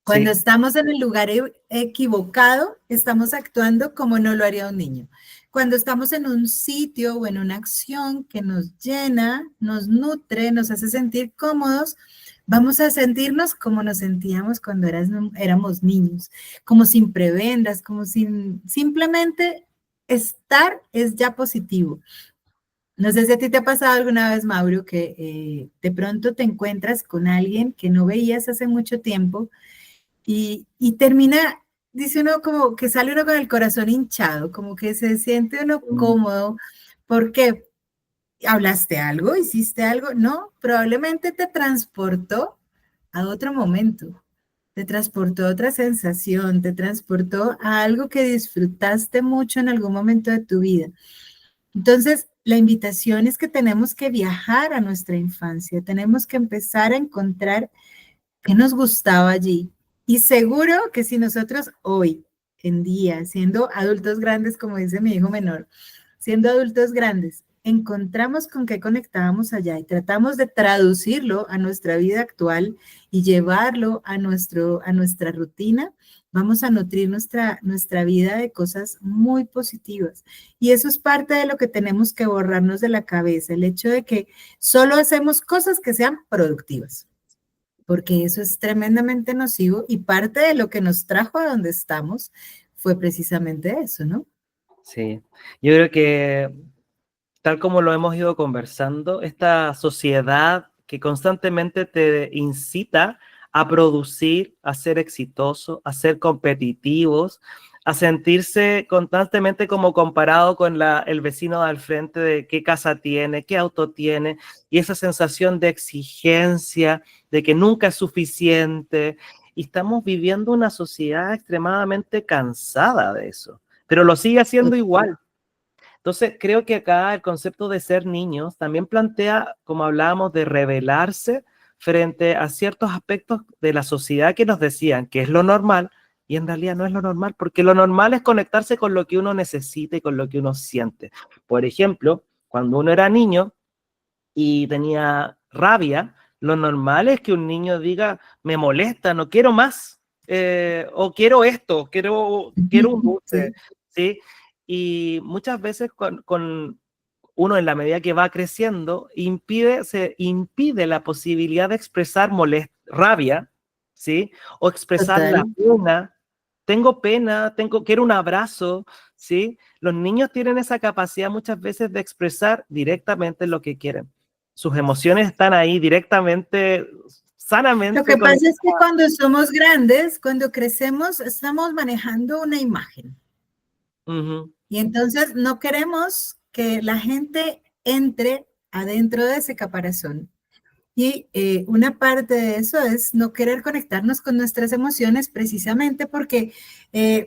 Cuando Sí. estamos en el lugar equivocado, estamos actuando como no lo haría un niño. Cuando estamos en un sitio o en una acción que nos llena, nos nutre, nos hace sentir cómodos, vamos a sentirnos como nos sentíamos cuando éramos niños, como sin prebendas, como sin simplemente estar es ya positivo. No sé si a ti te ha pasado alguna vez, Mauro, que de pronto te encuentras con alguien que no veías hace mucho tiempo y termina, dice uno como que sale uno con el corazón hinchado, como que se siente uno Mm. cómodo, porque hablaste algo, hiciste algo, no, probablemente te transportó a otro momento, te transportó a otra sensación, te transportó a algo que disfrutaste mucho en algún momento de tu vida. Entonces, la invitación es que tenemos que viajar a nuestra infancia, tenemos que empezar a encontrar qué nos gustaba allí. Y seguro que si nosotros hoy en día, siendo adultos grandes, como dice mi hijo menor, siendo adultos grandes, encontramos con qué conectábamos allá y tratamos de traducirlo a nuestra vida actual y llevarlo a nuestra rutina, vamos a nutrir nuestra vida de cosas muy positivas. Y eso es parte de lo que tenemos que borrarnos de la cabeza, el hecho de que solo hacemos cosas que sean productivas, porque eso es tremendamente nocivo y parte de lo que nos trajo a donde estamos fue precisamente eso, ¿no? Sí, yo creo que tal como lo hemos ido conversando, esta sociedad que constantemente te incita a producir, a ser exitoso, a ser competitivos, a sentirse constantemente como comparado con el vecino de al frente de qué casa tiene, qué auto tiene, y esa sensación de exigencia, de que nunca es suficiente. Y estamos viviendo una sociedad extremadamente cansada de eso, pero lo sigue haciendo igual. Entonces, creo que acá el concepto de ser niños también plantea, como hablábamos, de rebelarse frente a ciertos aspectos de la sociedad que nos decían que es lo normal y en realidad no es lo normal, porque lo normal es conectarse con lo que uno necesita y con lo que uno siente. Por ejemplo, cuando uno era niño y tenía rabia, lo normal es que un niño diga, me molesta, no quiero más, o quiero esto, quiero un dulce, Sí, ¿sí? Y muchas veces con uno en la medida que va creciendo, se impide la posibilidad de expresar rabia, ¿sí? O expresar la total. pena, quiero un abrazo, ¿sí? Los niños tienen esa capacidad muchas veces de expresar directamente lo que quieren. Sus emociones están ahí directamente, Lo sanamente que pasa es que conectadas. cuando somos grandes, cuando crecemos, estamos manejando una imagen. Ujú. Y entonces no queremos que la gente entre adentro de ese caparazón. Y una parte de eso es no querer conectarnos con nuestras emociones precisamente porque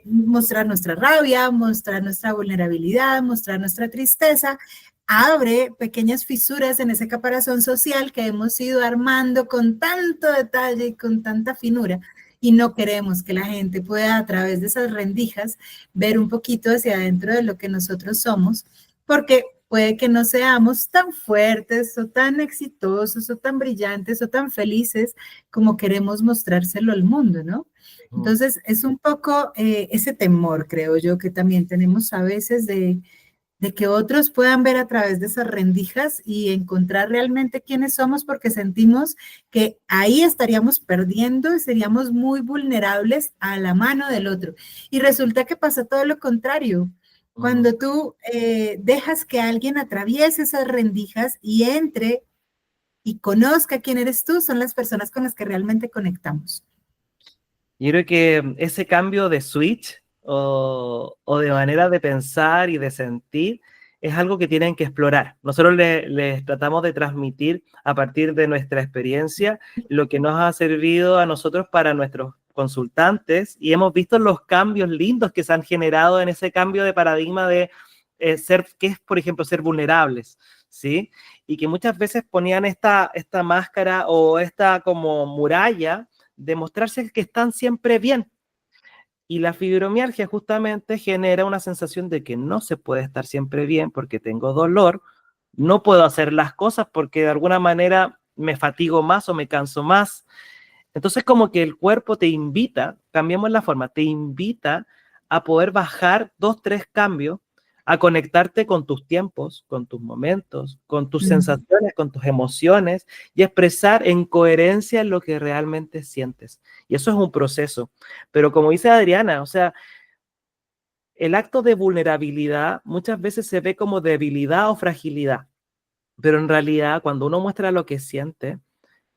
mostrar nuestra rabia, mostrar nuestra vulnerabilidad, mostrar nuestra tristeza, abre pequeñas fisuras en ese caparazón social que hemos ido armando con tanto detalle y con tanta finura. Y no queremos que la gente pueda a través de esas rendijas ver un poquito hacia adentro de lo que nosotros somos, porque puede que no seamos tan fuertes o tan exitosos o tan brillantes o tan felices como queremos mostrárselo al mundo, ¿no? Ujú. Entonces, es un poco ese temor, creo yo, que también tenemos a veces de que otros puedan ver a través de esas rendijas y encontrar realmente quiénes somos, porque sentimos que ahí estaríamos perdiendo y seríamos muy vulnerables a la mano del otro. Y resulta que pasa todo lo contrario. Cuando tú dejas que alguien atraviese esas rendijas y entre y conozca quién eres tú, son las personas con las que realmente conectamos. Yo creo que ese cambio de switch o de manera de pensar y de sentir es algo que tienen que explorar. Nosotros les tratamos de transmitir a partir de nuestra experiencia lo que nos ha servido a nosotros para nuestros consultantes, y hemos visto los cambios lindos que se han generado en ese cambio de paradigma de ser, que es, por ejemplo, ser vulnerables, ¿sí? Y que muchas veces ponían esta máscara o esta como muralla de mostrarse que están siempre bien. Y la fibromialgia justamente genera una sensación de que no se puede estar siempre bien porque tengo dolor, no puedo hacer las cosas porque de alguna manera me fatigo más o me canso más. Entonces como que el cuerpo te invita, cambiemos la forma, te invita a poder bajar 2, 3 cambios, a conectarte con tus tiempos, con tus momentos, con tus sensaciones, con tus emociones y expresar en coherencia lo que realmente sientes. Y eso es un proceso. Pero como dice Adriana, o sea, el acto de vulnerabilidad muchas veces se ve como debilidad o fragilidad, pero en realidad cuando uno muestra lo que siente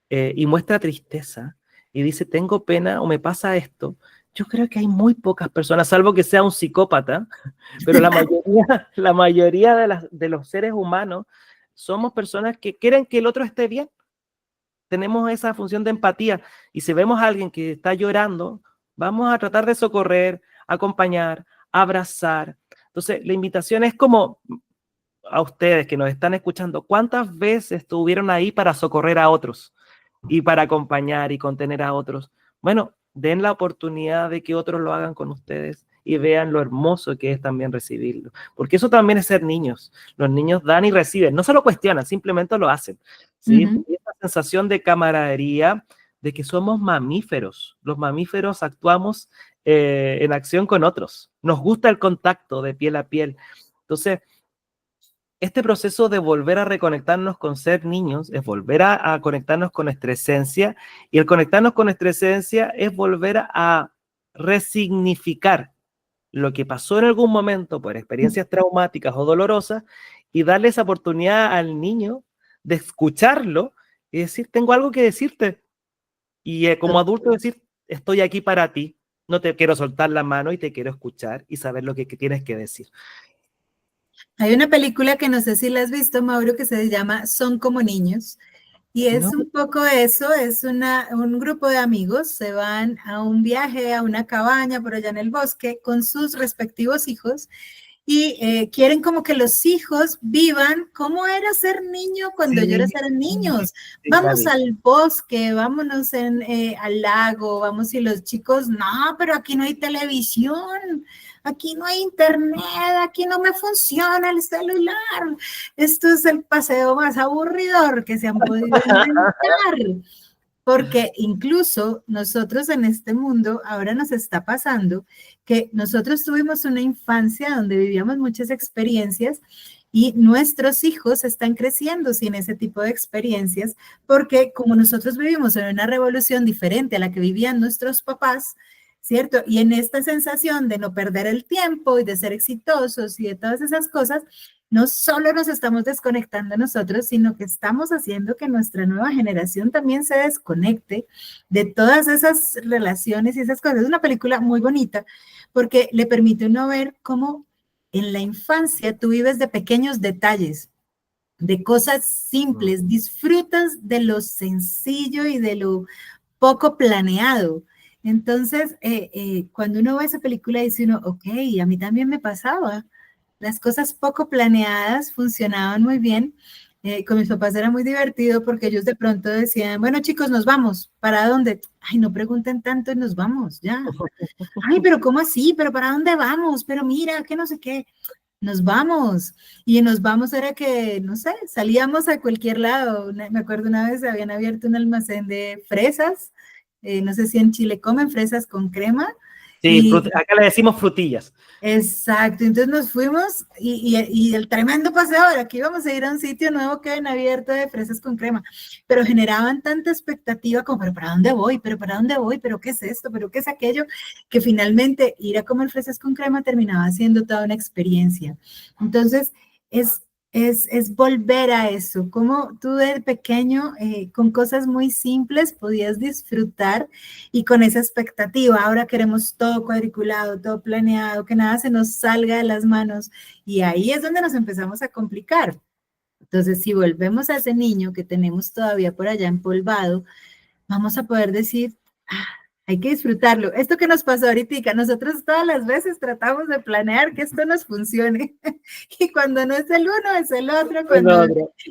y muestra tristeza y dice tengo pena o me pasa esto, yo creo que hay muy pocas personas, salvo que sea un psicópata, pero la mayoría de los seres humanos somos personas que quieren que el otro esté bien. Tenemos esa función de empatía, y si vemos a alguien que está llorando, vamos a tratar de socorrer, acompañar, abrazar. Entonces, la invitación es como a ustedes que nos están escuchando, ¿cuántas veces estuvieron ahí para socorrer a otros y para acompañar y contener a otros? Bueno, den la oportunidad de que otros lo hagan con ustedes y vean lo hermoso que es también recibirlo, porque eso también es ser niños. Los niños dan y reciben, no se lo cuestionan, simplemente lo hacen, ¿sí? Y esta sensación de camaradería, de que somos mamíferos. Los mamíferos actuamos en acción con otros. Nos gusta el contacto de piel a piel. Entonces, este proceso de volver a reconectarnos con ser niños es volver a conectarnos con nuestra esencia, y el conectarnos con nuestra esencia es volver a resignificar lo que pasó en algún momento por experiencias traumáticas o dolorosas y darle esa oportunidad al niño de escucharlo y decir, tengo algo que decirte. Y como adulto decir, estoy aquí para ti, no te quiero soltar la mano y te quiero escuchar y saber lo que tienes que decir. Hay una película que no sé si la has visto, Mauro, que se llama Son como niños. Y es un poco eso, es un grupo de amigos, se van a un viaje, a una cabaña por allá en el bosque con sus respectivos hijos y quieren como que los hijos vivan cómo era ser niño cuando ellos eran niños. Vamos al bosque, vámonos al lago, vamos y los chicos, no, pero aquí no hay televisión, aquí no hay internet, aquí no me funciona el celular. Esto es el paseo más aburridor que se han podido inventar. Porque incluso nosotros en este mundo ahora nos está pasando que nosotros tuvimos una infancia donde vivíamos muchas experiencias y nuestros hijos están creciendo sin ese tipo de experiencias porque como nosotros vivimos en una revolución diferente a la que vivían nuestros papás, ¿cierto? Y en esta sensación de no perder el tiempo y de ser exitosos y de todas esas cosas, no solo nos estamos desconectando nosotros, sino que estamos haciendo que nuestra nueva generación también se desconecte de todas esas relaciones y esas cosas. Es una película muy bonita porque le permite a uno ver cómo en la infancia tú vives de pequeños detalles, de cosas simples, disfrutas de lo sencillo y de lo poco planeado. Entonces, cuando uno ve esa película dice uno, ok, a mí también me pasaba. Las cosas poco planeadas funcionaban muy bien. Con mis papás era muy divertido porque ellos de pronto decían, bueno chicos, nos vamos. ¿Para dónde? Ay, no pregunten tanto y nos vamos, ya. Ay, pero ¿cómo así? ¿Pero para dónde vamos? Pero mira, que no sé qué. Nos vamos. Y nos vamos era que, no sé, salíamos a cualquier lado. Me acuerdo una vez habían abierto un almacén de fresas. No sé si en Chile comen fresas con crema. Sí, acá le decimos frutillas. Exacto, entonces nos fuimos y el tremendo paseo, aquí íbamos a ir a un sitio nuevo que habían abierto de fresas con crema, pero generaban tanta expectativa como, pero ¿para dónde voy? ¿Pero para dónde voy? ¿Pero qué es esto? ¿Pero qué es aquello? Que finalmente ir a comer fresas con crema terminaba siendo toda una experiencia. Entonces, es es volver a eso, como tú de pequeño con cosas muy simples podías disfrutar y con esa expectativa, ahora queremos todo cuadriculado, todo planeado, que nada se nos salga de las manos y ahí es donde nos empezamos a complicar. Entonces, si volvemos a ese niño que tenemos todavía por allá empolvado, vamos a poder decir, ah, hay que disfrutarlo. Esto que nos pasó ahorita, nosotros todas las veces tratamos de planear que esto nos funcione. Y cuando no es el uno, es el otro. Cuando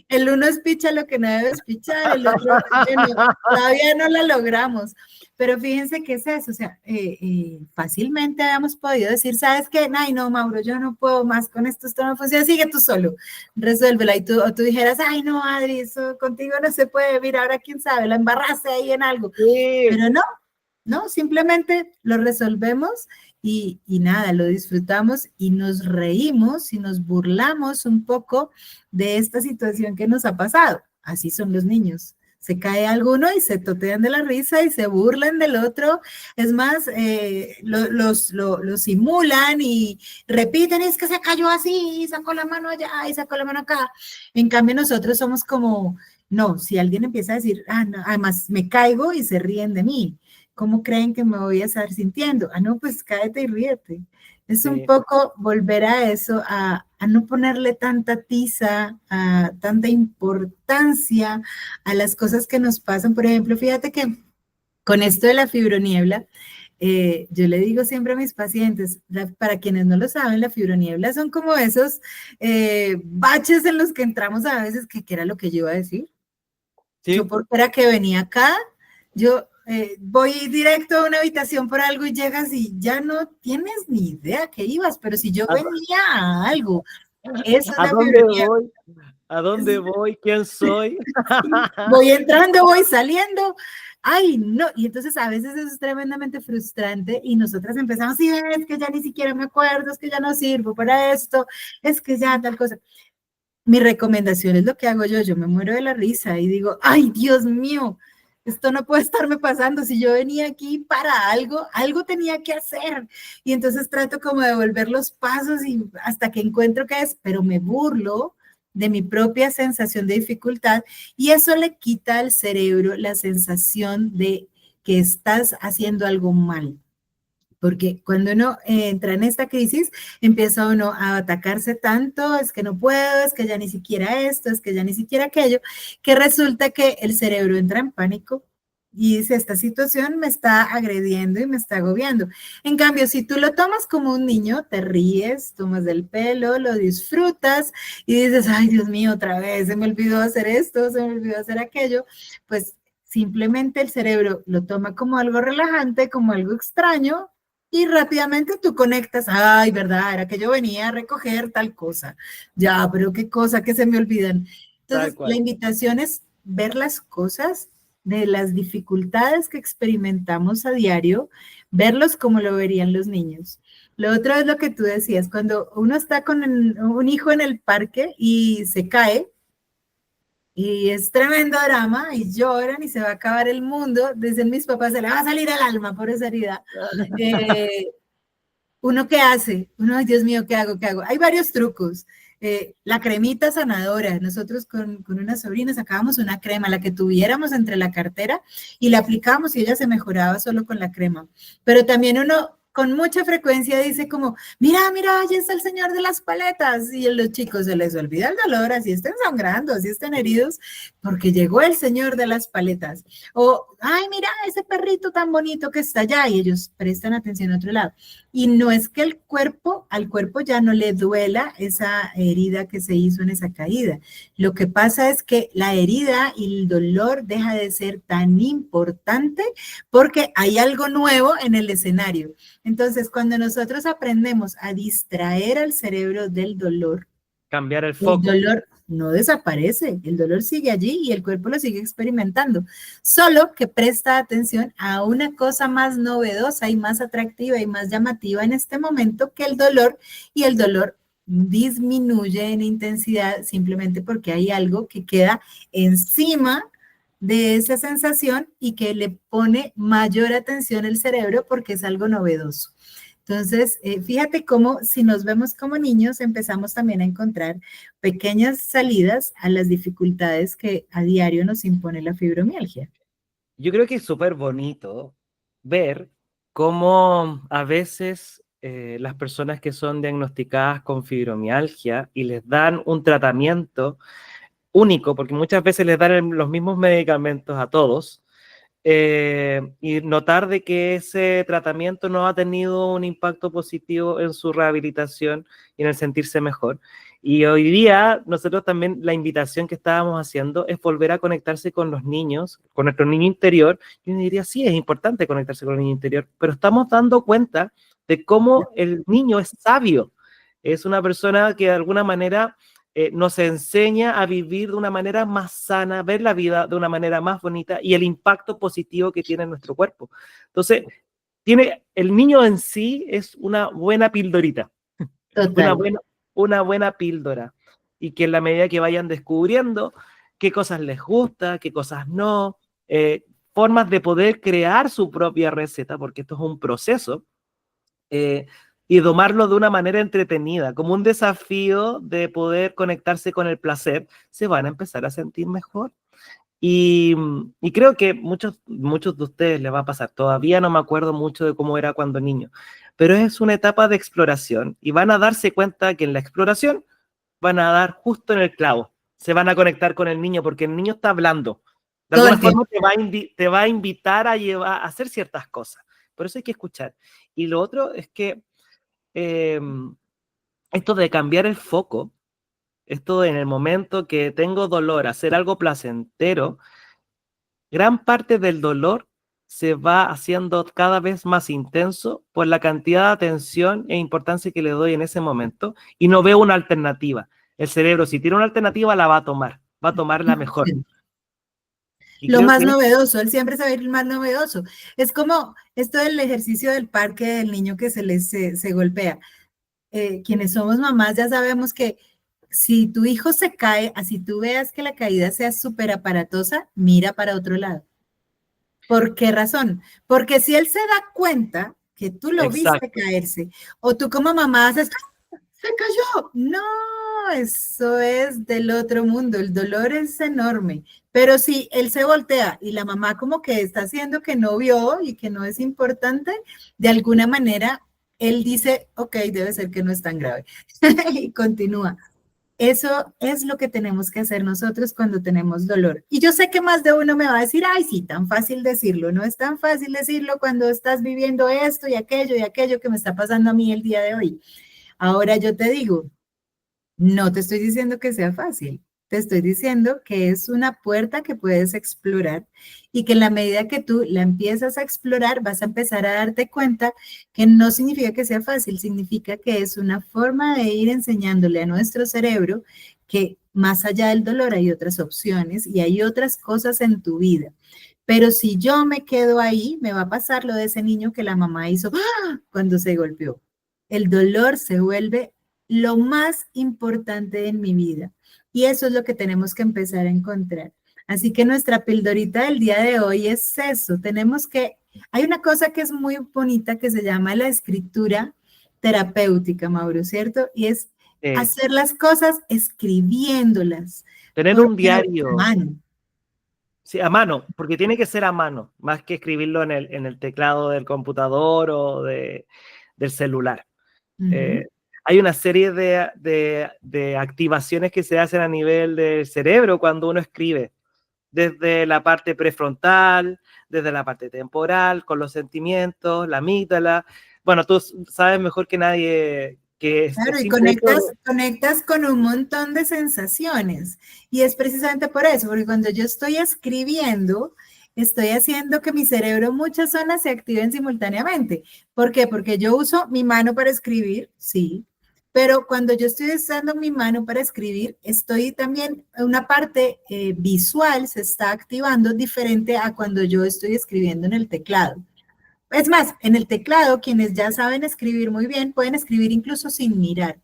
el uno es picha lo que no debe es pichar, el otro todavía no la logramos. Pero fíjense que es eso, o sea, fácilmente habíamos podido decir, ¿sabes qué? Ay, no, Mauro, yo no puedo más con esto no funciona, sigue tú solo, resuélvela. Y o tú dijeras, ay, no, Adri, eso contigo no se puede, mira, ahora quién sabe, la embarraste ahí en algo. Sí. Pero no, simplemente lo resolvemos y nada, lo disfrutamos y nos reímos y nos burlamos un poco de esta situación que nos ha pasado. Así son los niños. Se cae alguno y se totean de la risa y se burlan del otro. Es más, lo simulan y repiten, es que se cayó así, y sacó la mano allá y sacó la mano acá. En cambio, nosotros somos como, no, si alguien empieza a decir, no, además me caigo y se ríen de mí. ¿Cómo creen que me voy a estar sintiendo? No, pues cáete y ríete. Es un poco volver a eso, a no ponerle tanta tiza, a tanta importancia a las cosas que nos pasan. Por ejemplo, fíjate que con esto de la fibroniebla, yo le digo siempre a mis pacientes, para quienes no lo saben, la fibroniebla son como esos baches en los que entramos a veces, que era lo que yo iba a decir. Sí. Yo porque era que venía acá, yo voy directo a una habitación por algo y llegas y ya no tienes ni idea que ibas, pero si yo venía a algo, eso ¿A dónde voy? ¿A dónde voy? ¿Quién soy? Voy entrando, voy saliendo. Ay, no, y entonces a veces eso es tremendamente frustrante y nosotras empezamos, sí, es que ya ni siquiera me acuerdo, es que ya no sirvo para esto, es que ya tal cosa. Mi recomendación es lo que hago yo me muero de la risa y digo, ay, Dios mío, esto no puede estarme pasando, si yo venía aquí para algo, algo tenía que hacer. Y entonces trato como de volver los pasos y hasta que encuentro qué es, pero me burlo de mi propia sensación de dificultad y eso le quita al cerebro la sensación de que estás haciendo algo mal. Porque cuando uno entra en esta crisis, empieza uno a atacarse tanto, es que no puedo, es que ya ni siquiera esto, es que ya ni siquiera aquello, que resulta que el cerebro entra en pánico y dice, esta situación me está agrediendo y me está agobiando. En cambio, si tú lo tomas como un niño, te ríes, tomas del pelo, lo disfrutas y dices, ay, Dios mío, otra vez, se me olvidó hacer esto, se me olvidó hacer aquello, pues simplemente el cerebro lo toma como algo relajante, como algo extraño, y rápidamente tú conectas, ay, verdad, era que yo venía a recoger tal cosa. Ya, pero qué cosa que se me olvidan. Entonces, la invitación es ver las cosas de las dificultades que experimentamos a diario, verlos como lo verían los niños. Lo otro es lo que tú decías, cuando uno está con un hijo en el parque y se cae, y es tremendo drama, y lloran, y se va a acabar el mundo, dicen mis papás, se le va a salir el alma por esa herida. ¿Uno qué hace? Uno, ay, Dios mío, ¿qué hago? ¿Qué hago? Hay varios trucos. La cremita sanadora. Nosotros con unas sobrinas sacábamos una crema, la que tuviéramos entre la cartera, y la aplicábamos y ella se mejoraba solo con la crema. Pero también uno con mucha frecuencia dice como, mira, allá está el señor de las paletas, y a los chicos se les olvida el dolor, así estén sangrando, así estén heridos, porque llegó el señor de las paletas. O, ay, mira, ese perrito tan bonito que está allá, y ellos prestan atención a otro lado. Y no es que al cuerpo ya no le duela esa herida que se hizo en esa caída. Lo que pasa es que la herida y el dolor deja de ser tan importante porque hay algo nuevo en el escenario. Entonces, cuando nosotros aprendemos a distraer al cerebro del dolor, Cambiar el El foco. dolor no desaparece, el dolor sigue allí y el cuerpo lo sigue experimentando, solo que presta atención a una cosa más novedosa y más atractiva y más llamativa en este momento que el dolor, y el dolor disminuye en intensidad simplemente porque hay algo que queda encima de esa sensación y que le pone mayor atención el cerebro porque es algo novedoso. Entonces, fíjate cómo si nos vemos como niños, empezamos también a encontrar pequeñas salidas a las dificultades que a diario nos impone la fibromialgia. Yo creo que es súper bonito ver cómo a veces las personas que son diagnosticadas con fibromialgia y les dan un tratamiento único, porque muchas veces les dan los mismos medicamentos a todos, y notar de que ese tratamiento no ha tenido un impacto positivo en su rehabilitación y en el sentirse mejor. Y hoy día nosotros también la invitación que estábamos haciendo es volver a conectarse con los niños, con nuestro niño interior. Yo diría, sí, es importante conectarse con el niño interior, pero estamos dando cuenta de cómo el niño es sabio. Es una persona que de alguna manera nos enseña a vivir de una manera más sana, ver la vida de una manera más bonita y el impacto positivo que tiene en nuestro cuerpo. Entonces, el niño en sí es una buena pildorita, una Total. buena, una buena píldora. Y que en la medida que vayan descubriendo qué cosas les gusta, qué cosas no, formas de poder crear su propia receta, porque esto es un proceso, eh, y tomarlo de una manera entretenida, como un desafío de poder conectarse con el placer, se van a empezar a sentir mejor. Y creo que muchos de ustedes les va a pasar. Todavía no me acuerdo mucho de cómo era cuando niño, pero es una etapa de exploración y van a darse cuenta que en la exploración van a dar justo en el clavo. Se van a conectar con el niño porque el niño está hablando. De Todo alguna el tiempo. forma te va a invitar a hacer ciertas cosas. Por eso hay que escuchar. Y lo otro es que eh, esto de cambiar el foco, esto en el momento que tengo dolor, hacer algo placentero, gran parte del dolor se va haciendo cada vez más intenso por la cantidad de atención e importancia que le doy en ese momento y no veo una alternativa. El cerebro, si tiene una alternativa, la va a tomar la mejor. Y Lo creo más que novedoso, él siempre sabe ir más novedoso. Es como esto del ejercicio del parque del niño que se golpea. Quienes somos mamás ya sabemos que si tu hijo se cae, así tú veas que la caída sea súper aparatosa, mira para otro lado. ¿Por qué razón? Porque si él se da cuenta que tú lo viste exacto. caerse, o tú como mamá haces, ¡ah! Se cayó. No, eso es del otro mundo. El dolor es enorme. Pero si él se voltea y la mamá como que está haciendo que no vio y que no es importante, de alguna manera él dice, ok, debe ser que no es tan grave. Y continúa. Eso es lo que tenemos que hacer nosotros cuando tenemos dolor. Y yo sé que más de uno me va a decir, ay, sí, tan fácil decirlo. No es tan fácil decirlo cuando estás viviendo esto y aquello que me está pasando a mí el día de hoy. Ahora yo te digo, no te estoy diciendo que sea fácil. Te estoy diciendo que es una puerta que puedes explorar y que en la medida que tú la empiezas a explorar, vas a empezar a darte cuenta que no significa que sea fácil, significa que es una forma de ir enseñándole a nuestro cerebro que más allá del dolor hay otras opciones y hay otras cosas en tu vida. Pero si yo me quedo ahí, me va a pasar lo de ese niño que la mamá hizo ¡ah! Cuando se golpeó. El dolor se vuelve lo más importante en mi vida. Y eso es lo que tenemos que empezar a encontrar. Así que nuestra pildorita del día de hoy es eso. Hay una cosa que es muy bonita que se llama la escritura terapéutica, Mauro, ¿cierto? Y es hacer las cosas escribiéndolas Tener por un diario, mano. sí, a mano, porque tiene que ser a mano, más que escribirlo en el teclado del computador o del celular. Ujú. Eh, Hay una serie de activaciones que se hacen a nivel del cerebro cuando uno escribe, desde la parte prefrontal, desde la parte temporal, con los sentimientos, la amígdala. Bueno, tú sabes mejor que nadie que el Claro, y simple hecho de... conectas con un montón de sensaciones. Y es precisamente por eso, porque cuando yo estoy escribiendo, estoy haciendo que mi cerebro muchas zonas se activen simultáneamente. ¿Por qué? Porque yo uso mi mano para escribir, sí, Pero cuando yo estoy usando mi mano para escribir, estoy también, una parte visual se está activando diferente a cuando yo estoy escribiendo en el teclado. Es más, en el teclado, quienes ya saben escribir muy bien, pueden escribir incluso sin mirar.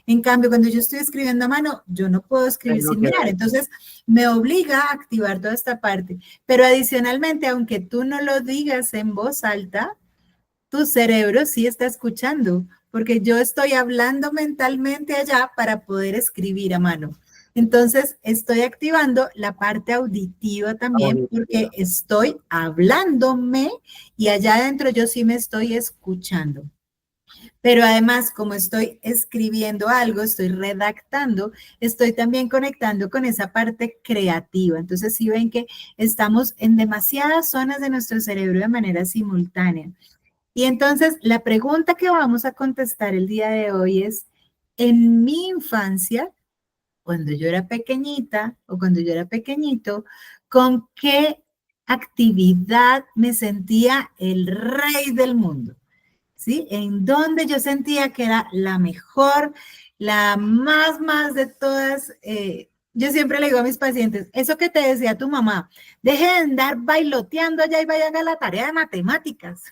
En cambio, cuando yo estoy escribiendo a mano, yo no puedo escribir Tengo sin que mirar. ver. Entonces, me obliga a activar toda esta parte. Pero adicionalmente, aunque tú no lo digas en voz alta, tu cerebro sí está escuchando, porque yo estoy hablando mentalmente allá para poder escribir a mano. Entonces, estoy activando la parte auditiva también porque estoy hablándome y allá adentro yo sí me estoy escuchando. Pero además, como estoy escribiendo algo, estoy redactando, estoy también conectando con esa parte creativa. Entonces, sí ven que estamos en demasiadas zonas de nuestro cerebro de manera simultánea. Y entonces la pregunta que vamos a contestar el día de hoy es, en mi infancia, cuando yo era pequeñita o cuando yo era pequeñito, ¿con qué actividad me sentía el rey del mundo? ¿Sí? En donde yo sentía que era la mejor, la más de todas. Yo siempre le digo a mis pacientes, eso que te decía tu mamá, deje de andar bailoteando allá y vaya a hacer la tarea de matemáticas.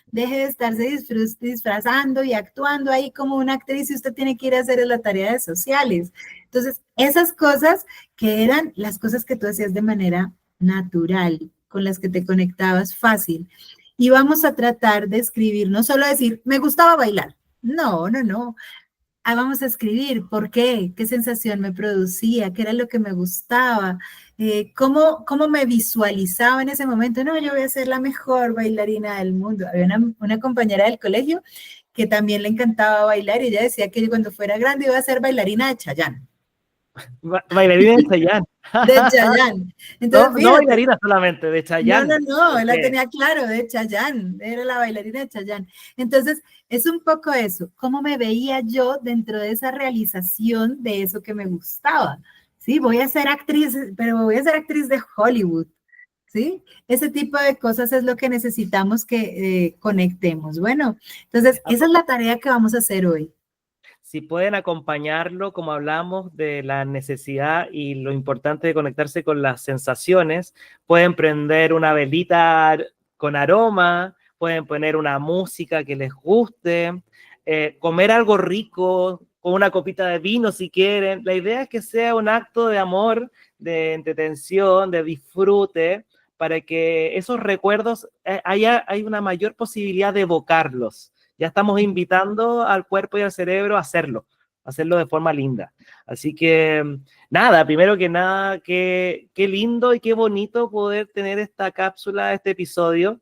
Deje de estarse disfrazando y actuando ahí como una actriz y usted tiene que ir a hacer la tarea de sociales. Entonces, esas cosas que eran las cosas que tú hacías de manera natural, con las que te conectabas fácil. Y vamos a tratar de escribir, no solo decir, me gustaba bailar. No, no, no. Ah, vamos a escribir, ¿por qué? ¿Qué sensación me producía? ¿Qué era lo que me gustaba? ¿Cómo me visualizaba en ese momento? No, yo voy a ser la mejor bailarina del mundo. Había una compañera del colegio que también le encantaba bailar y ella decía que cuando fuera grande iba a ser bailarina de Chayanne. Bailarina de Chayanne. De Chayanne. No, Entonces, no fíjate, bailarina solamente, de no, Chayanne. no, no, la Okay. tenía claro, de Chayanne, era la bailarina de Chayanne. Entonces, es un poco eso, cómo me veía yo dentro de esa realización de eso que me gustaba. Sí, voy a ser actriz, pero voy a ser actriz de Hollywood. ¿Sí? Ese tipo de cosas es lo que necesitamos que conectemos. Bueno, entonces, esa es la tarea que vamos a hacer hoy. Si pueden acompañarlo, como hablamos de la necesidad y lo importante de conectarse con las sensaciones, pueden prender una velita con aroma, pueden poner una música que les guste, comer algo rico con una copita de vino si quieren. La idea es que sea un acto de amor, de entretención, de disfrute, para que esos recuerdos hay una mayor posibilidad de evocarlos. Ya estamos invitando al cuerpo y al cerebro a hacerlo de forma linda. Así que, nada, primero que nada, qué lindo y qué bonito poder tener esta cápsula, este episodio,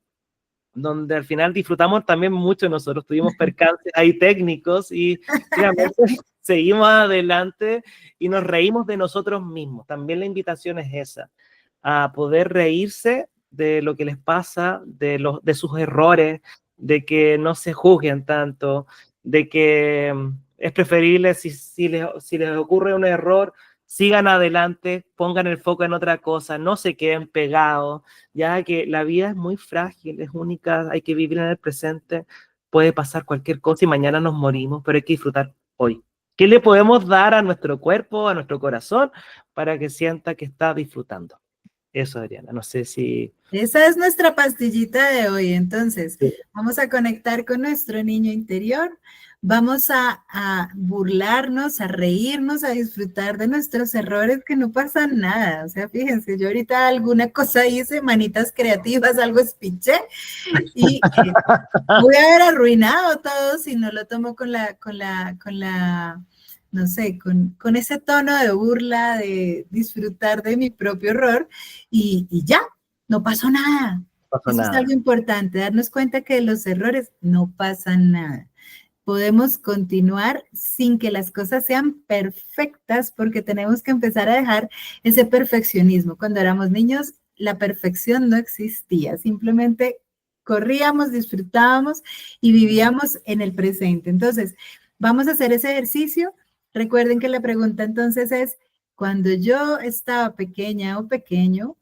donde al final disfrutamos también mucho nosotros, tuvimos percances ahí técnicos y finalmente seguimos adelante y nos reímos de nosotros mismos. También la invitación es esa, a poder reírse de lo que les pasa, de sus errores, de que no se juzguen tanto, de que es preferible si les ocurre un error, sigan adelante, pongan el foco en otra cosa, no se queden pegados, ya que la vida es muy frágil, es única, hay que vivir en el presente, puede pasar cualquier cosa y mañana nos morimos, pero hay que disfrutar hoy. ¿Qué le podemos dar a nuestro cuerpo, a nuestro corazón, para que sienta que está disfrutando? Eso, Adriana, no sé si... Esa es nuestra pastillita de hoy. Entonces, Sí. vamos a conectar con nuestro niño interior, vamos a burlarnos, a reírnos, a disfrutar de nuestros errores, que no pasa nada. O sea, fíjense, yo ahorita alguna cosa hice, manitas creativas, algo espiché, y voy a haber arruinado todo si no lo tomo no sé, con ese tono de burla, de disfrutar de mi propio error y ya, no pasó nada. No pasó Eso es nada. algo importante, darnos cuenta que de los errores no pasa nada. Podemos continuar sin que las cosas sean perfectas porque tenemos que empezar a dejar ese perfeccionismo. Cuando éramos niños, la perfección no existía, simplemente corríamos, disfrutábamos y vivíamos en el presente. Entonces, vamos a hacer ese ejercicio. Recuerden que la pregunta entonces es, cuando yo estaba pequeña o pequeño,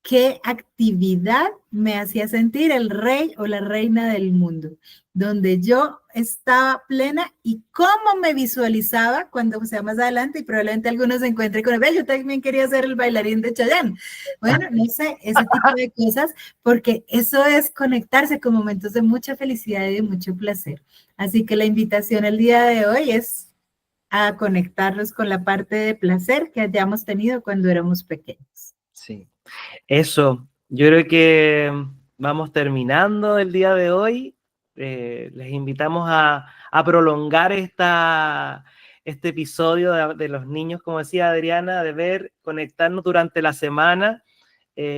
qué actividad me hacía sentir el rey o la reina del mundo, donde yo estaba plena y cómo me visualizaba cuando sea más adelante y probablemente algunos se encuentren con el, yo también quería ser el bailarín de Chayanne. Bueno, no sé, ese tipo de cosas, porque eso es conectarse con momentos de mucha felicidad y de mucho placer. Así que la invitación el día de hoy es a conectarnos con la parte de placer que hayamos tenido cuando éramos pequeños. Sí. Eso, yo creo que vamos terminando el día de hoy. Les invitamos a prolongar este episodio de los niños, como decía Adriana, de ver, conectarnos durante la semana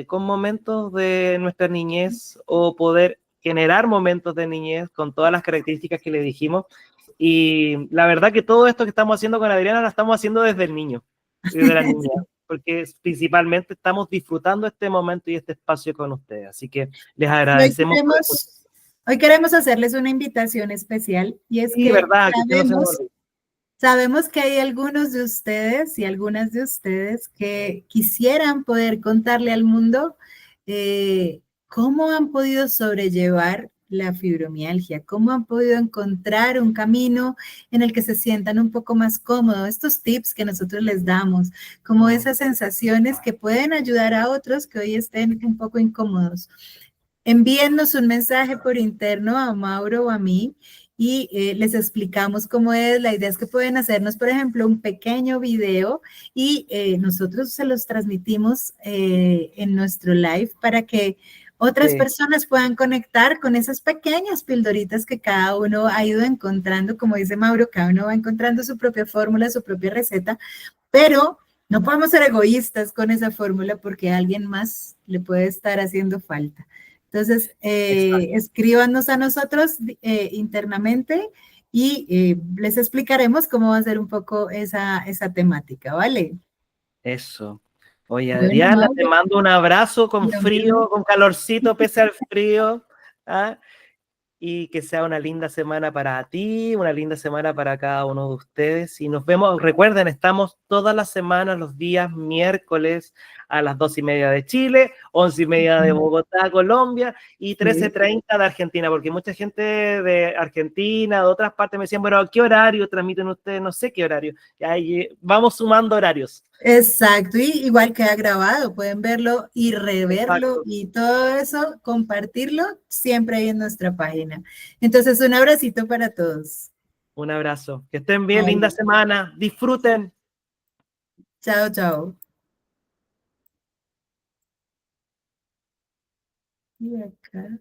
con momentos de nuestra niñez o poder generar momentos de niñez con todas las características que le dijimos. Y la verdad que todo esto que estamos haciendo con Adriana lo estamos haciendo desde el niño, desde la niña, porque principalmente estamos disfrutando este momento y este espacio con ustedes. Así que les agradecemos. Hoy queremos hacerles una invitación especial y es Sí, que verdad, que no se nos olvide. sabemos que hay algunos de ustedes y algunas de ustedes que quisieran poder contarle al mundo cómo han podido sobrellevar la fibromialgia, cómo han podido encontrar un camino en el que se sientan un poco más cómodos, estos tips que nosotros les damos, como esas sensaciones que pueden ayudar a otros que hoy estén un poco incómodos. Envíennos un mensaje por interno a Mauro o a mí y les explicamos cómo es. La idea es que pueden hacernos, por ejemplo, un pequeño video y nosotros se los transmitimos en nuestro live para que otras personas puedan conectar con esas pequeñas pildoritas que cada uno ha ido encontrando. Como dice Mauro, cada uno va encontrando su propia fórmula, su propia receta, pero no podemos ser egoístas con esa fórmula porque a alguien más le puede estar haciendo falta. Entonces, escríbanos a nosotros internamente y les explicaremos cómo va a ser un poco esa temática, ¿vale? Eso. Oye, Bueno, Adriana, te Mauro, mando un abrazo con frío, con calorcito, pese al frío. ¿Ah? Y que sea una linda semana para ti, una linda semana para cada uno de ustedes. Y nos vemos, recuerden, estamos todas las semanas, los días miércoles a las 2:30 de Chile, 11:30 de Bogotá, Colombia, y 13:30 de Argentina, porque mucha gente de Argentina, de otras partes me decían, bueno, ¿a qué horario transmiten ustedes? No sé qué horario. Y ahí vamos sumando horarios. Exacto, y igual queda grabado, pueden verlo y reverlo Exacto. y todo eso, compartirlo siempre ahí en nuestra página. Entonces, un abracito para todos. Un abrazo. Que estén bien, linda Bye. semana. Disfruten. Chao, chao. Y acá.